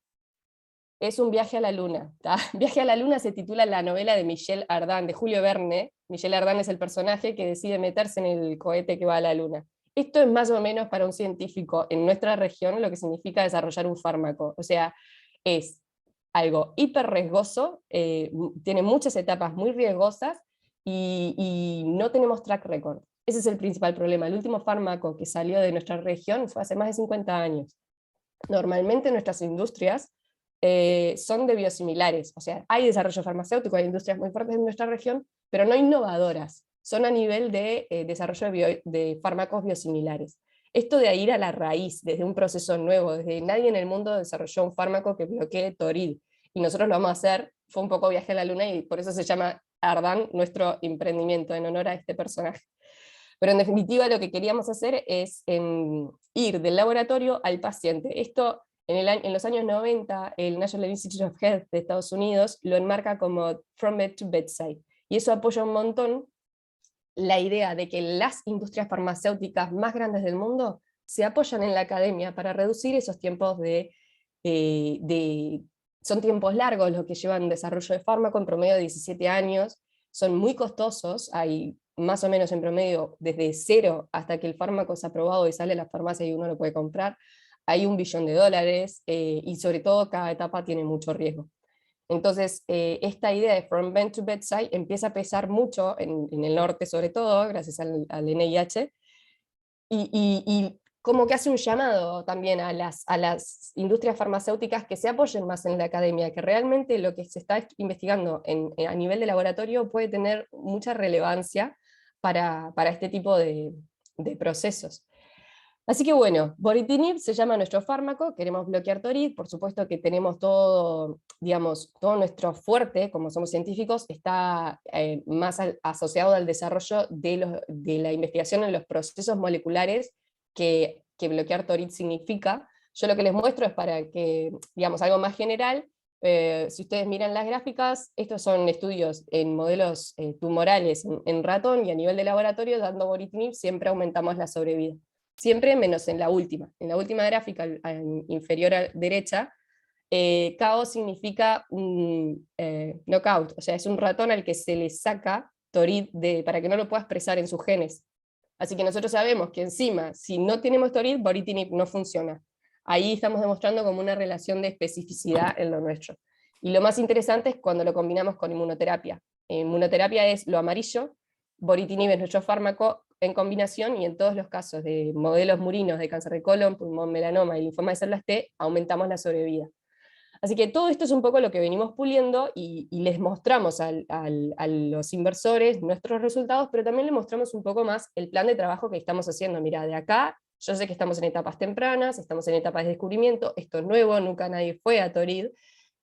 S10: es un viaje a la luna. ¿tá? Viaje a la luna se titula la novela de Michel Ardan, de Julio Verne. Michel Ardan es el personaje que decide meterse en el cohete que va a la luna. Esto es más o menos para un científico en nuestra región lo que significa desarrollar un fármaco. O sea, es algo hiper riesgoso, tiene muchas etapas muy riesgosas y no tenemos track record. Ese es el principal problema. El último fármaco que salió de nuestra región fue hace más de 50 años. Normalmente nuestras industrias son de biosimilares, o sea, hay desarrollo farmacéutico, hay industrias muy fuertes en nuestra región, pero no innovadoras, son a nivel de desarrollo de fármacos biosimilares. Esto de ir a la raíz, desde un proceso nuevo, desde nadie en el mundo desarrolló un fármaco que bloquee TORID, y nosotros lo vamos a hacer, fue un poco viaje a la luna, y por eso se llama Ardan nuestro emprendimiento, en honor a este personaje. Pero en definitiva lo que queríamos hacer es ir del laboratorio al paciente. Esto en los años 90, el National Institute of Health de Estados Unidos lo enmarca como From Bed to Bedside, y eso apoya un montón la idea de que las industrias farmacéuticas más grandes del mundo se apoyan en la academia para reducir esos tiempos son tiempos largos los que llevan desarrollo de fármaco, en promedio de 17 años, son muy costosos, hay más o menos en promedio desde cero hasta que el fármaco es aprobado y sale a la farmacia y uno lo puede comprar, hay $1 billón, y sobre todo cada etapa tiene mucho riesgo. Entonces, esta idea de From Bed to Bedside empieza a pesar mucho en el norte, sobre todo, gracias al NIH, y como que hace un llamado también a las industrias farmacéuticas que se apoyen más en la academia, que realmente lo que se está investigando a nivel de laboratorio puede tener mucha relevancia para este tipo de procesos. Así que bueno, Boritinib se llama nuestro fármaco, queremos bloquear TORID, por supuesto que tenemos todo, digamos, todo nuestro fuerte, como somos científicos, está más asociado al desarrollo de la investigación en los procesos moleculares que bloquear TORID significa. Yo lo que les muestro es para que, digamos, algo más general. Si ustedes miran las gráficas, estos son estudios en modelos tumorales en ratón, y a nivel de laboratorio, dando Boritinib siempre aumentamos la sobrevida. Siempre menos en la última. En la última gráfica, inferior a derecha, KO significa un knockout, o sea, es un ratón al que se le saca TORID para que no lo pueda expresar en sus genes. Así que nosotros sabemos que encima, si no tenemos TORID, Boritinib no funciona. Ahí estamos demostrando como una relación de especificidad en lo nuestro. Y lo más interesante es cuando lo combinamos con inmunoterapia. Inmunoterapia es lo amarillo, Boritinib es nuestro fármaco en combinación, y en todos los casos de modelos murinos de cáncer de colon, pulmón, melanoma y linfoma de células T, aumentamos la sobrevida. Así que todo esto es un poco lo que venimos puliendo, y les mostramos a los inversores nuestros resultados, pero también les mostramos un poco más el plan de trabajo que estamos haciendo. Mira, de acá, yo sé que estamos en etapas tempranas, estamos en etapas de descubrimiento, esto es nuevo, nunca nadie fue a TORID,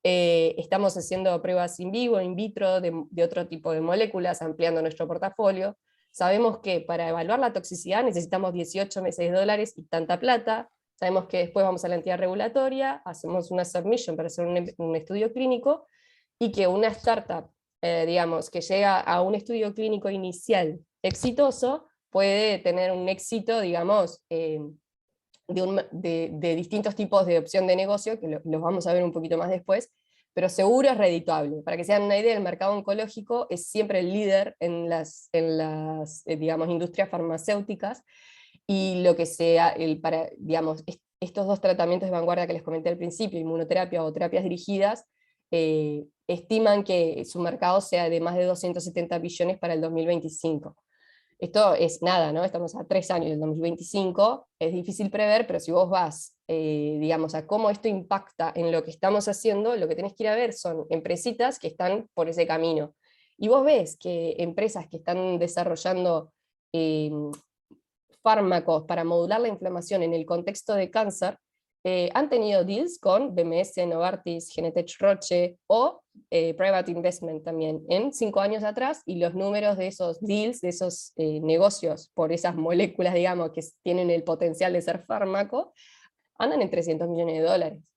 S10: estamos haciendo pruebas in vivo, in vitro, de otro tipo de moléculas, ampliando nuestro portafolio. Sabemos que para evaluar la toxicidad necesitamos 18 meses de dólares y tanta plata. Sabemos que después vamos a la entidad regulatoria, hacemos una submission para hacer un estudio clínico, y que una startup, digamos, que llega a un estudio clínico inicial exitoso, puede tener un éxito, digamos, de distintos tipos de opción de negocio, que los vamos a ver un poquito más después, pero seguro es redituable. Para que se hagan una idea, el mercado oncológico es siempre el líder en las digamos, industrias farmacéuticas, y lo que sea, digamos, estos dos tratamientos de vanguardia que les comenté al principio, inmunoterapia o terapias dirigidas, estiman que su mercado sea de más de 270 billones para el 2025. Esto es nada, ¿no? Estamos a 3 años del 2025, es difícil prever, pero si vos vas, digamos, a cómo esto impacta en lo que estamos haciendo, lo que tenés que ir a ver son empresitas que están por ese camino. Y vos ves que empresas que están desarrollando fármacos para modular la inflamación en el contexto de cáncer, han tenido deals con BMS, Novartis, Genentech, Roche, o Private Investment también, en 5 años atrás, y los números de esos deals, de esos negocios por esas moléculas, digamos, que tienen el potencial de ser fármaco, andan en 300 millones de dólares.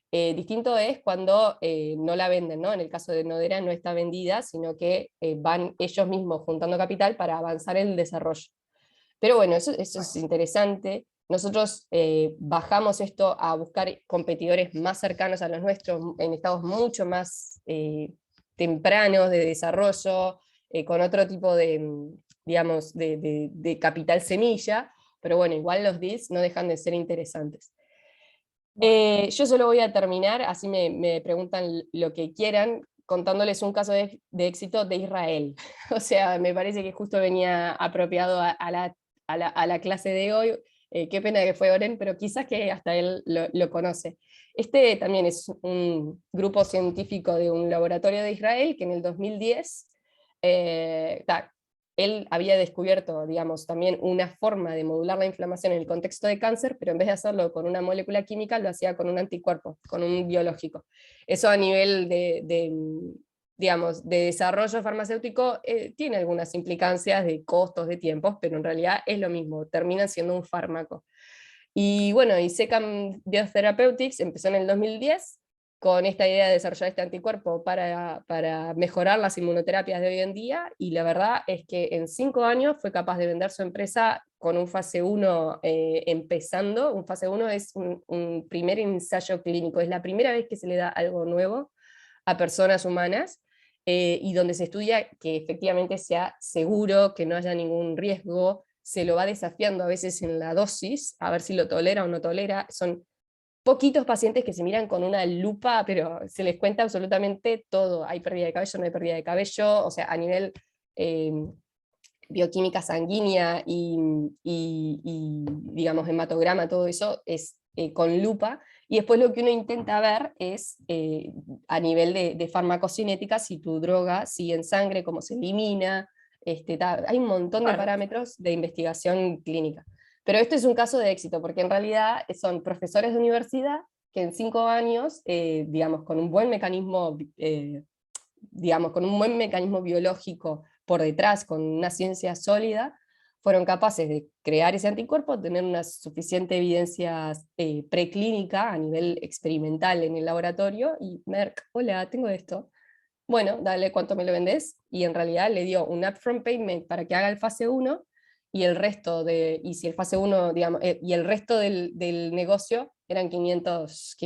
S10: Distinto es cuando no la venden, ¿no? En el caso de Nodera no está vendida, sino que van ellos mismos juntando capital para avanzar el desarrollo. Pero bueno, eso es interesante. Nosotros bajamos esto a buscar competidores más cercanos a los nuestros, en estados mucho más tempranos de desarrollo, con otro tipo de, digamos, de capital semilla, pero bueno, igual los deals no dejan de ser interesantes. Yo solo voy a terminar, así me preguntan lo que quieran, contándoles un caso de éxito de Israel. O sea, me parece que justo venía apropiado a la clase de hoy. Qué pena que fue Oren, pero quizás que hasta él lo conoce. Este también es un grupo científico de un laboratorio de Israel que en el 2010, él había descubierto, digamos, también una forma de modular la inflamación en el contexto de cáncer, pero en vez de hacerlo con una molécula química, lo hacía con un anticuerpo, con un biológico. Eso a nivel digamos, de desarrollo farmacéutico tiene algunas implicancias de costos, de tiempos, pero en realidad es lo mismo, termina siendo un fármaco. Y bueno, y Secam Biotherapeutics empezó en el 2010 con esta idea de desarrollar este anticuerpo para mejorar las inmunoterapias de hoy en día, y la verdad es que en 5 años fue capaz de vender su empresa con un fase 1 empezando. Un fase 1 es un primer ensayo clínico, es la primera vez que se le da algo nuevo a personas humanas, y donde se estudia que efectivamente sea seguro, que no haya ningún riesgo, se lo va desafiando a veces en la dosis, a ver si lo tolera o no tolera. Son poquitos pacientes que se miran con una lupa, pero se les cuenta absolutamente todo. Hay pérdida de cabello, no hay pérdida de cabello, o sea, a nivel bioquímica sanguínea y digamos, hematograma, todo eso es con lupa. Y después lo que uno intenta ver es, a nivel de farmacocinética, si tu droga sigue en sangre, cómo se elimina. Hay un montón de parámetros de investigación clínica. Pero esto es un caso de éxito, porque en realidad son profesores de universidad que en 5 años, digamos, con un buen mecanismo, digamos, con un buen mecanismo biológico por detrás, con una ciencia sólida, fueron capaces de crear ese anticuerpo, tener una suficiente evidencia preclínica a nivel experimental en el laboratorio, y Merck, hola, tengo esto. Bueno, dale, ¿cuánto me lo vendés? Y en realidad le dio un upfront payment para que haga el fase 1, y el resto si el fase 1, digamos, y el resto del negocio eran 500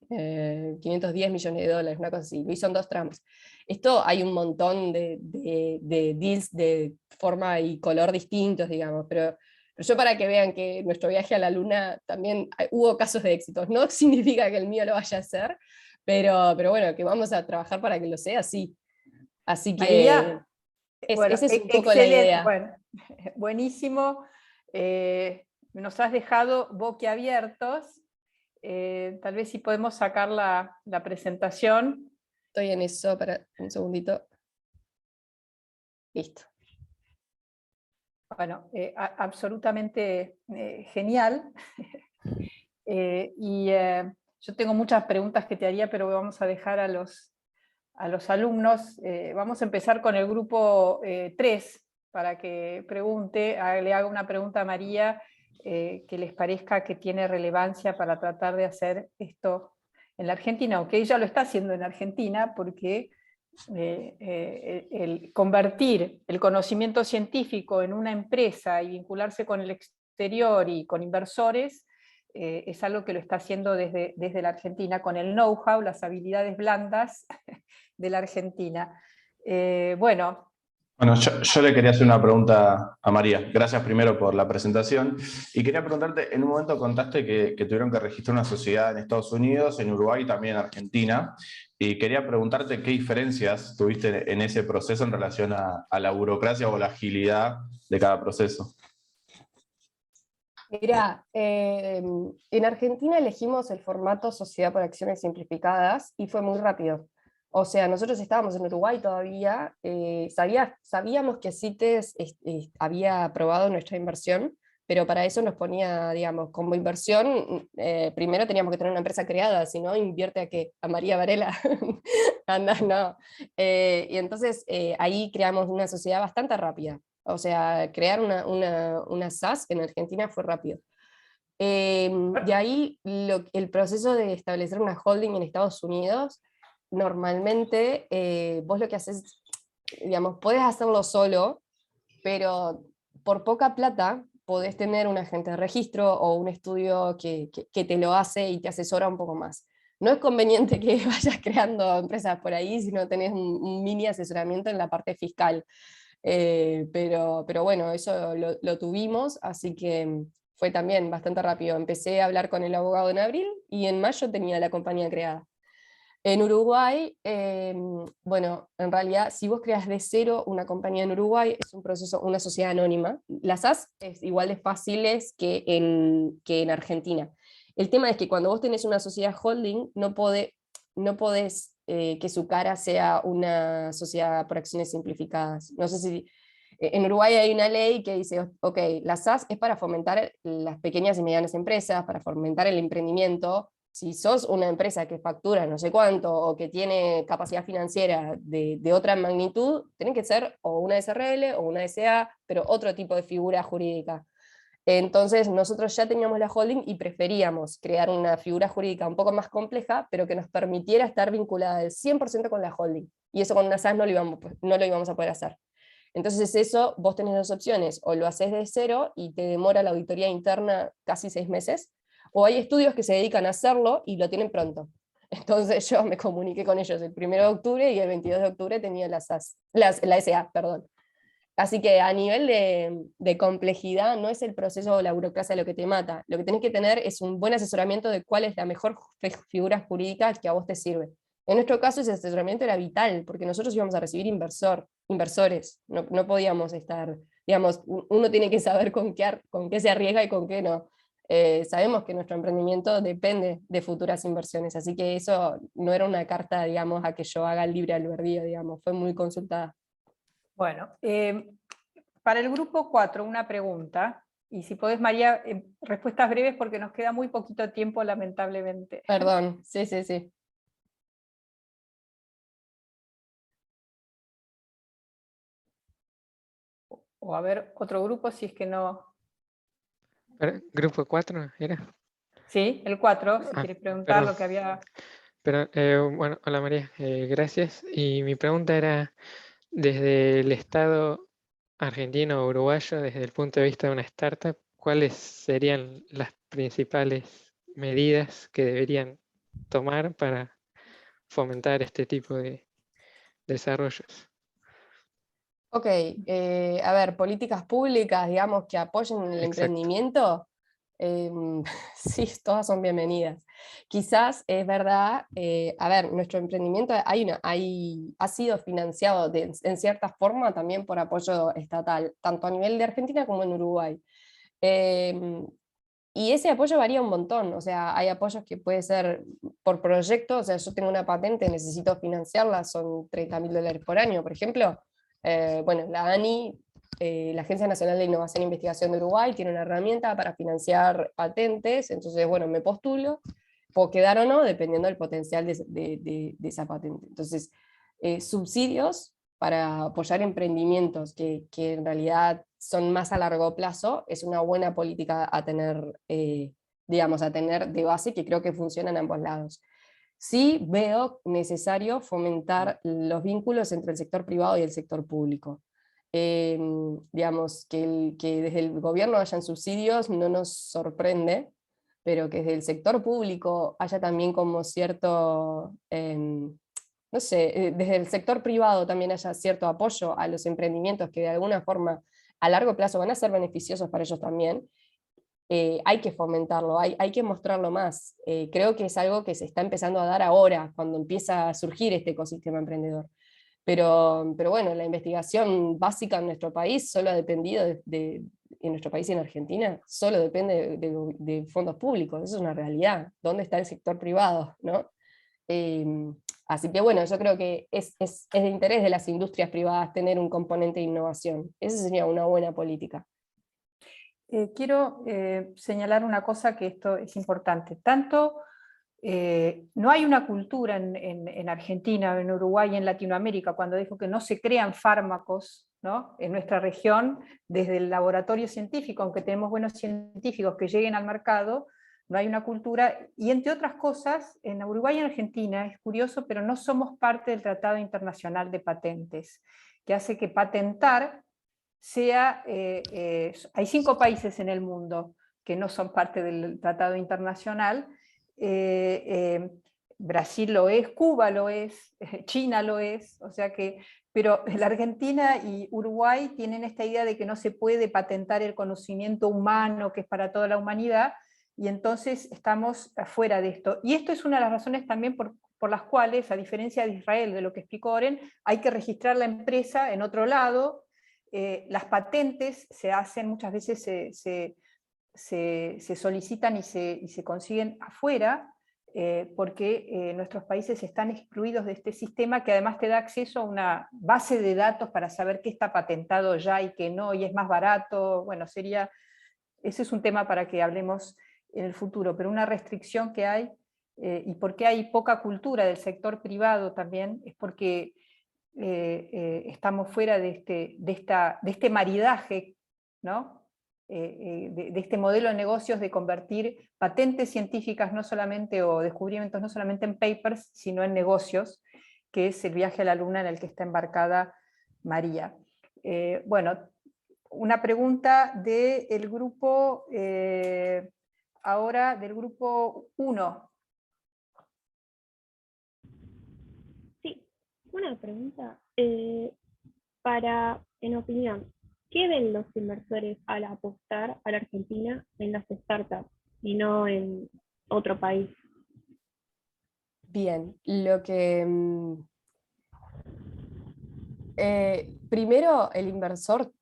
S10: 510 millones de dólares, una cosa así, lo hizo en 2 tramos. Esto hay un montón de deals de forma y color distintos, digamos, pero yo para que vean que nuestro viaje a la Luna también hubo casos de éxitos, no significa que el mío lo vaya a hacer, pero bueno, que vamos a trabajar para que lo sea, sí. Así que
S2: María, bueno,
S10: esa es un poco la
S2: excelente,
S10: idea.
S2: bueno, buenísimo. Nos has dejado boquiabiertos. Tal vez si podemos sacar la presentación.
S10: Estoy en eso, para un segundito. Listo.
S2: Bueno, absolutamente genial. Yo tengo muchas preguntas que te haría, pero vamos a dejar a los alumnos. Vamos a empezar con el grupo 3, para que pregunte, le haga una pregunta a María que les parezca que tiene relevancia para tratar de hacer esto en la Argentina, aunque ella lo está haciendo en Argentina, porque el convertir el conocimiento científico en una empresa y vincularse con el exterior y con inversores es algo que lo está haciendo desde la Argentina, con el know-how, las habilidades blandas de la Argentina. Bueno,
S13: yo le quería hacer una pregunta a María. Gracias primero por la presentación. Y quería preguntarte, en un momento contaste que tuvieron que registrar una sociedad en Estados Unidos, en Uruguay y también en Argentina. Y quería preguntarte qué diferencias tuviste en ese proceso en relación a la burocracia o la agilidad de cada proceso.
S10: Mirá, en Argentina elegimos el formato Sociedad por Acciones Simplificadas y fue muy rápido. O sea, nosotros estábamos en Uruguay todavía, sabíamos que CITES había aprobado nuestra inversión, pero para eso nos ponía, digamos, como inversión, primero teníamos que tener una empresa creada, si no, invierte a qué, a María Varela, anda, no. Y entonces ahí creamos una sociedad bastante rápida. O sea, crear una SAS en Argentina fue rápido. De ahí el proceso de establecer una holding en Estados Unidos, normalmente vos lo que haces, digamos, podés hacerlo solo, pero por poca plata podés tener un agente de registro o un estudio que te lo hace y te asesora un poco más. No es conveniente que vayas creando empresas por ahí si no tenés un mini asesoramiento en la parte fiscal. Pero bueno, eso lo tuvimos, así que fue también bastante rápido. Empecé a hablar con el abogado en abril y en mayo tenía la compañía creada. En Uruguay, bueno, en realidad, si vos creas de cero una compañía en Uruguay, es un proceso, una sociedad anónima. Las SAS es igual de fáciles que en Argentina. El tema es que cuando vos tenés una sociedad holding, no podés que su cara sea una sociedad por acciones simplificadas. No sé si en Uruguay hay una ley que dice, ok, la SAS es para fomentar las pequeñas y medianas empresas, para fomentar el emprendimiento. Si sos una empresa que factura no sé cuánto o que tiene capacidad financiera de otra magnitud, tienen que ser o una SRL o una SA, pero otro tipo de figura jurídica. Entonces nosotros ya teníamos la holding y preferíamos crear una figura jurídica un poco más compleja, pero que nos permitiera estar vinculada al 100% con la holding. Y eso con una SAS no lo íbamos a poder hacer. Entonces eso, vos tenés dos opciones, o lo haces de cero y te demora la auditoría interna casi 6 meses, o hay estudios que se dedican a hacerlo y lo tienen pronto. Entonces yo me comuniqué con ellos el 1 de octubre y el 22 de octubre tenía la SA, perdón. Así que a nivel de complejidad no es el proceso o la burocracia lo que te mata. Lo que tenés que tener es un buen asesoramiento de cuál es la mejor figura jurídica que a vos te sirve. En nuestro caso ese asesoramiento era vital, porque nosotros íbamos a recibir inversores. No podíamos estar, digamos, uno tiene que saber con qué se arriesga y con qué no. Sabemos que nuestro emprendimiento depende de futuras inversiones, así que eso no era una carta, digamos, a que yo haga libre albedrío, digamos, fue muy consultada.
S2: Bueno, para el grupo 4, una pregunta, y si podés, María, respuestas breves porque nos queda muy poquito tiempo, lamentablemente.
S10: Perdón, sí.
S2: O a ver, otro grupo, si es que no...
S14: ¿Grupo 4 era?
S2: Sí, el 4, si quieres preguntar
S14: perdón.
S2: lo que había...
S14: Pero, bueno, hola María, gracias. Y mi pregunta era, desde el Estado argentino o uruguayo, desde el punto de vista de una startup, ¿cuáles serían las principales medidas que deberían tomar para fomentar este tipo de desarrollos?
S10: Ok, a ver, políticas públicas, digamos, que apoyen el
S14: Exacto.
S10: emprendimiento, sí, todas son bienvenidas. Quizás es verdad, a ver, nuestro emprendimiento ha sido financiado en cierta forma también por apoyo estatal, tanto a nivel de Argentina como en Uruguay. Y ese apoyo varía un montón, o sea, hay apoyos que puede ser por proyecto, o sea, yo tengo una patente, necesito financiarla, son $30.000 por año, por ejemplo. Bueno, la ANI, la Agencia Nacional de Innovación e Investigación de Uruguay, tiene una herramienta para financiar patentes, entonces, bueno, me postulo, puedo quedar o no, dependiendo del potencial de esa patente. Entonces, subsidios para apoyar emprendimientos que en realidad son más a largo plazo, es una buena política a tener, digamos, a tener de base, que creo que funciona en ambos lados. Sí veo necesario fomentar los vínculos entre el sector privado y el sector público. Digamos, que desde el gobierno hayan subsidios no nos sorprende, pero que desde el sector público haya también como cierto, no sé, desde el sector privado también haya cierto apoyo a los emprendimientos que de alguna forma a largo plazo van a ser beneficiosos para ellos también. Hay que fomentarlo, hay que mostrarlo más. Creo que es algo que se está empezando a dar ahora, cuando empieza a surgir este ecosistema emprendedor. Pero bueno, la investigación básica en nuestro país solo ha dependido en nuestro país y en Argentina, solo depende de fondos públicos, eso es una realidad. ¿Dónde está el sector privado? ¿No? Así que bueno, yo creo que es de interés de las industrias privadas tener un componente de innovación. Esa sería una buena política.
S2: Quiero señalar una cosa, que esto es importante. Tanto no hay una cultura en Argentina, en Uruguay, en Latinoamérica, cuando dijo que no se crean fármacos, ¿no?, en nuestra región, desde el laboratorio científico, aunque tenemos buenos científicos que lleguen al mercado, no hay una cultura, y entre otras cosas, en Uruguay y en Argentina, es curioso, pero no somos parte del Tratado Internacional de Patentes, que hace que patentar sea, hay 5 países en el mundo que no son parte del Tratado Internacional, Brasil lo es, Cuba lo es, China lo es, o sea que, pero la Argentina y Uruguay tienen esta idea de que no se puede patentar el conocimiento humano, que es para toda la humanidad, y entonces estamos afuera de esto. Y esto es una de las razones también por las cuales, a diferencia de Israel, de lo que explicó Oren, hay que registrar la empresa en otro lado. Las patentes se hacen, muchas veces se solicitan y se consiguen afuera, porque nuestros países están excluidos de este sistema, que además te da acceso a una base de datos para saber qué está patentado ya y qué no, y es más barato. Bueno, ese es un tema para que hablemos en el futuro, pero una restricción que hay, y porque hay poca cultura del sector privado también, es porque estamos fuera de este maridaje, ¿no?, de este modelo de negocios de convertir patentes científicas no solamente, o descubrimientos no solamente en papers, sino en negocios, que es el viaje a la luna en el que está embarcada María. Bueno, una pregunta del grupo, ahora del grupo 1.
S5: Una pregunta, en opinión, ¿qué ven los inversores al apostar a la Argentina en las startups y no en otro país?
S10: Bien, lo que... primero, el inversor,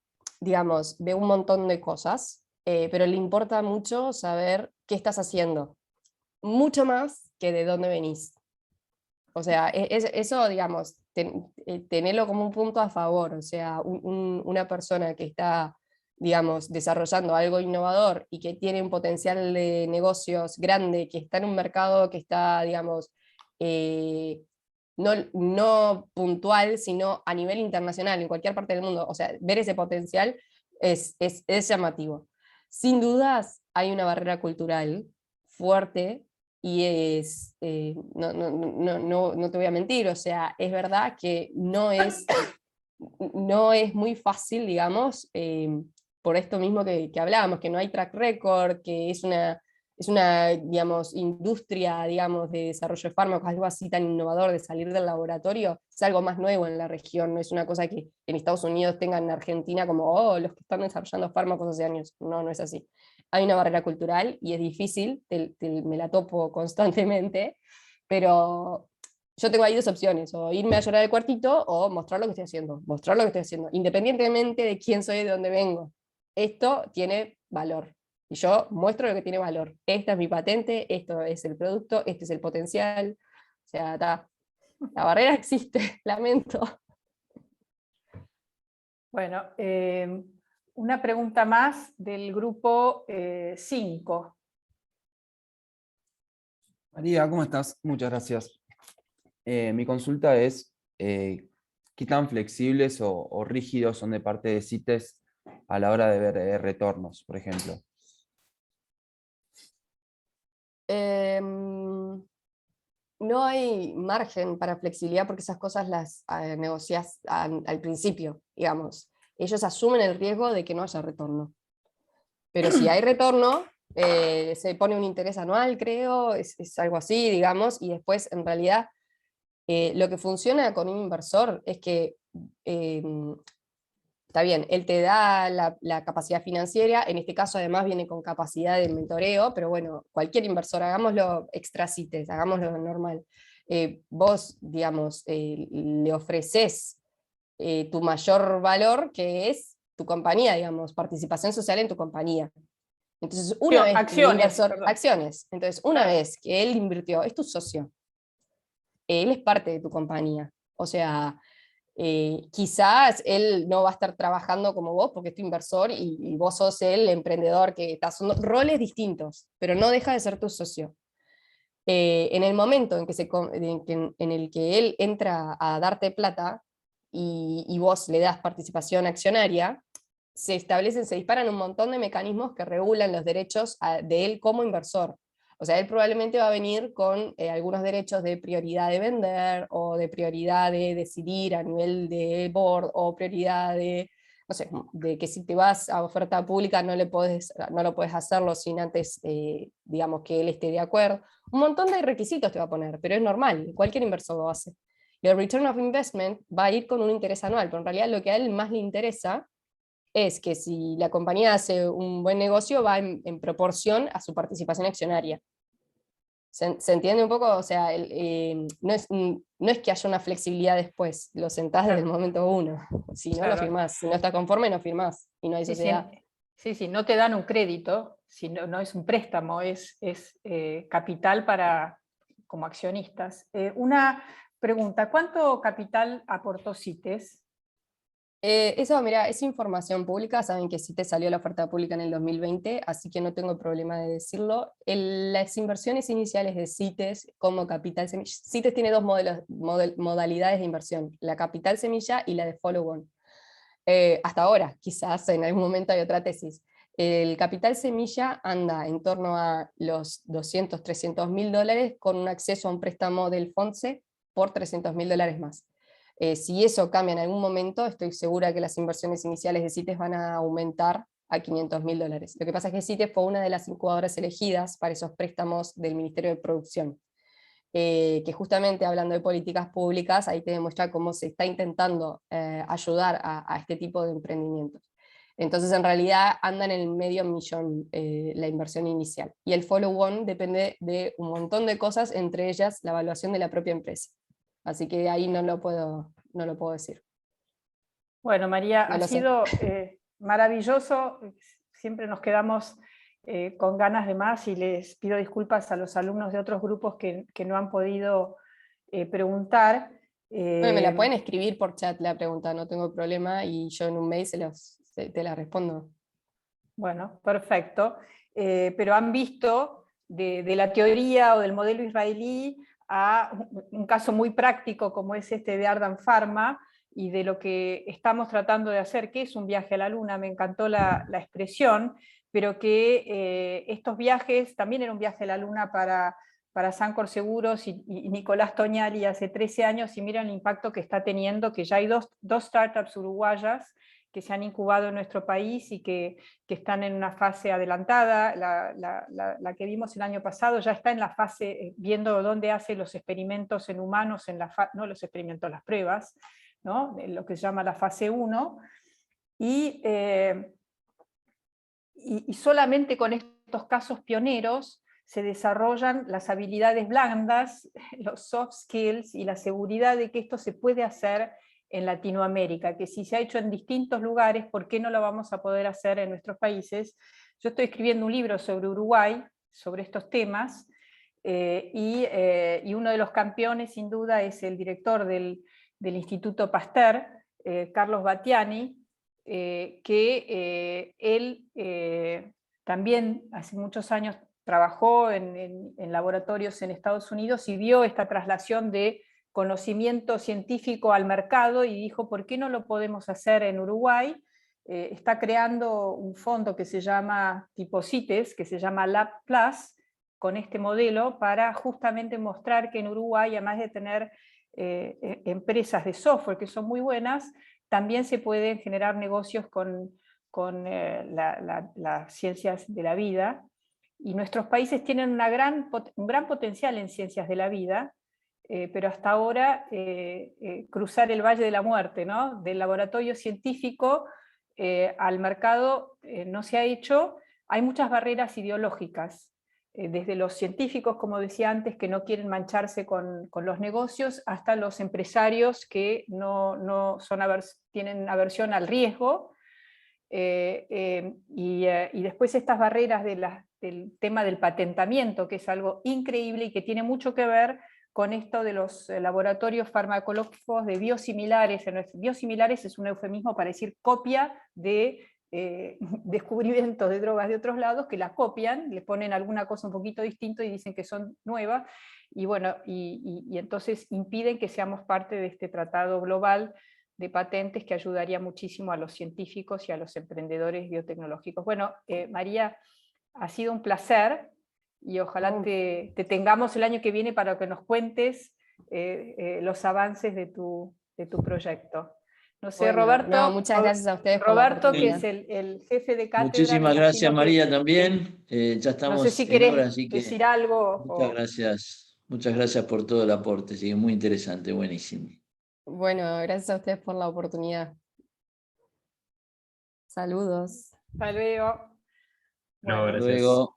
S10: digamos, ve un montón de cosas, pero le importa mucho saber qué estás haciendo, mucho más que de dónde venís. O sea, eso, digamos, tenerlo como un punto a favor. O sea, una persona que está, digamos, desarrollando algo innovador y que tiene un potencial de negocios grande, que está en un mercado que está, digamos, no puntual, sino a nivel internacional, en cualquier parte del mundo. O sea, ver ese potencial es llamativo. Sin dudas, hay una barrera cultural fuerte. Y no te voy a mentir, o sea, es verdad que no es muy fácil, digamos, por esto mismo que hablábamos, que no hay track record, que es es una, digamos, industria, digamos, de desarrollo de fármacos, algo así tan innovador de salir del laboratorio, es algo más nuevo en la región, no es una cosa que en Estados Unidos tengan en Argentina como, oh, los que están desarrollando fármacos hace años. No, no es así. Hay una barrera cultural y es difícil, me la topo constantemente, pero yo tengo ahí dos opciones, o irme a llorar al cuartito o mostrar lo que estoy haciendo, independientemente de quién soy y de dónde vengo. Esto tiene valor. Y yo muestro lo que tiene valor. Esta es mi patente, esto es el producto, este es el potencial. O sea, la barrera existe, lamento.
S2: Bueno, una pregunta más del grupo 5.
S15: María, ¿cómo estás? Muchas gracias. Mi consulta es, ¿qué tan flexibles o rígidos son de parte de CITES a la hora de ver retornos, por ejemplo?
S10: No hay margen para flexibilidad porque esas cosas las negociás al principio, digamos. Ellos asumen el riesgo de que no haya retorno. Pero si hay retorno, se pone un interés anual, creo, es algo así, digamos, y después en realidad lo que funciona con un inversor es que está bien, él te da la capacidad financiera, en este caso además viene con capacidad de mentoreo, pero bueno, cualquier inversor, hagámoslo extra CITES, hagámoslo normal. Vos, digamos, le ofreces tu mayor valor, que es tu compañía, digamos, participación social en tu compañía. Entonces, una vez que el inversor, acciones, entonces una vez que él invirtió, es tu socio, él es parte de tu compañía, o sea, quizás él no va a estar trabajando como vos porque es tu inversor y vos sos el emprendedor que está, son roles distintos, pero no deja de ser tu socio. En el momento en el que él entra a darte plata y vos le das participación accionaria, se disparan un montón de mecanismos que regulan los derechos de él como inversor. O sea, él probablemente va a venir con algunos derechos de prioridad de vender, o de prioridad de decidir a nivel de board, o prioridad de, no sé, de que si te vas a oferta pública no lo puedes hacerlo sin antes, digamos, que él esté de acuerdo. Un montón de requisitos te va a poner, pero es normal, cualquier inversor lo hace. Y el return of investment va a ir con un interés anual, pero en realidad lo que a él más le interesa es que si la compañía hace un buen negocio, va en proporción a su participación accionaria. ¿Se entiende un poco? O sea, no es que haya una flexibilidad después, lo sentás desde el momento uno. Si no, lo firmás. Si no estás conforme, no firmás. Y no hay sociedad.
S2: Sí, no te dan un crédito, no es un préstamo, es capital como accionistas. Una pregunta, ¿cuánto capital aportó CITES?
S10: Eso, mira, es información pública, saben que CITES salió la oferta pública en el 2020, así que no tengo problema de decirlo. Las inversiones iniciales de CITES como capital semilla, CITES tiene dos modalidades de inversión, la capital semilla y la de follow-on. Hasta ahora, quizás en algún momento hay otra tesis. El capital semilla anda en torno a los 200, 300 mil dólares con un acceso a un préstamo del FONSE por 300 mil dólares más. Si eso cambia en algún momento, estoy segura que las inversiones iniciales de CITES van a aumentar a 500 mil dólares. Lo que pasa es que CITES fue una de las incubadoras elegidas para esos préstamos del Ministerio de Producción, que justamente hablando de políticas públicas, ahí te demuestra cómo se está intentando ayudar a este tipo de emprendimientos. Entonces en realidad anda en el medio millón la inversión inicial. Y el follow-on depende de un montón de cosas, entre ellas la evaluación de la propia empresa. Así que ahí no lo puedo decir.
S2: Bueno, María,
S10: No
S2: ha
S10: lo sé.
S2: sido maravilloso. Siempre nos quedamos con ganas de más y les pido disculpas a los alumnos de otros grupos que no han podido preguntar.
S10: Bueno, me la pueden escribir por chat la pregunta, no tengo problema, y yo en un mail te la respondo.
S2: Bueno, perfecto. Pero han visto de la teoría o del modelo israelí a un caso muy práctico como es este de Ardent Pharma, y de lo que estamos tratando de hacer, que es un viaje a la luna, me encantó la expresión, pero que estos viajes, también era un viaje a la luna para Sancor Seguros y Nicolás Toñali hace 13 años, y miren el impacto que está teniendo, que ya hay dos startups uruguayas se han incubado en nuestro país y que están en una fase adelantada. La que vimos el año pasado ya está en la fase, viendo dónde hace los experimentos en humanos, no los experimentos, las pruebas, ¿no? Lo que se llama la fase 1, y solamente con estos casos pioneros se desarrollan las habilidades blandas, los soft skills y la seguridad de que esto se puede hacer en Latinoamérica, que si se ha hecho en distintos lugares, ¿por qué no lo vamos a poder hacer en nuestros países? Yo estoy escribiendo un libro sobre Uruguay, sobre estos temas, y uno de los campeones sin duda es el director del Instituto Pasteur, Carlos Battiani, que él también hace muchos años trabajó en laboratorios en Estados Unidos y vio esta traslación de conocimiento científico al mercado y dijo, ¿por qué no lo podemos hacer en Uruguay? Está creando un fondo que se llama tipo CITES, que se llama Lab Plus, con este modelo, para justamente mostrar que en Uruguay, además de tener empresas de software que son muy buenas, también se pueden generar negocios con las ciencias de la vida, y nuestros países tienen un gran potencial en ciencias de la vida, pero hasta ahora cruzar el valle de la muerte, ¿no? Del laboratorio científico al mercado no se ha hecho. Hay muchas barreras ideológicas, desde los científicos, como decía antes, que no quieren mancharse con los negocios, hasta los empresarios que tienen aversión al riesgo, y después estas barreras del tema del patentamiento, que es algo increíble y que tiene mucho que ver con esto de los laboratorios farmacológicos de biosimilares. Biosimilares es un eufemismo para decir copia de descubrimientos de drogas de otros lados, que las copian, le ponen alguna cosa un poquito distinto y dicen que son nuevas, y bueno, y entonces impiden que seamos parte de este tratado global de patentes que ayudaría muchísimo a los científicos y a los emprendedores biotecnológicos. Bueno, María, ha sido un placer, y ojalá te tengamos el año que viene para que nos cuentes los avances de tu proyecto. No sé,
S10: Bueno,
S2: Roberto.
S10: no, muchas gracias a ustedes por la
S2: Roberto, que es
S10: oportunidad.
S2: el jefe de cátedra.
S11: Muchísimas
S2: me
S11: gracias,
S2: imagino que-
S11: María, también. Ya estamos
S2: No sé si
S11: en
S2: querés
S11: hora, así que
S2: decir algo.
S11: muchas gracias. Muchas gracias por todo el aporte, sí, muy interesante, buenísimo.
S10: Bueno, gracias a ustedes por la oportunidad. Saludos.
S2: Hasta luego.
S7: No,
S2: Bueno,
S7: gracias.
S11: Luego,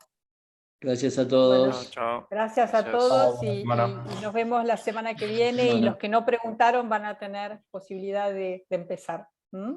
S11: gracias a
S2: Bueno,
S11: todos.
S2: gracias a todos y nos vemos la semana que viene, y los que no preguntaron van a tener posibilidad de empezar. ¿Mm?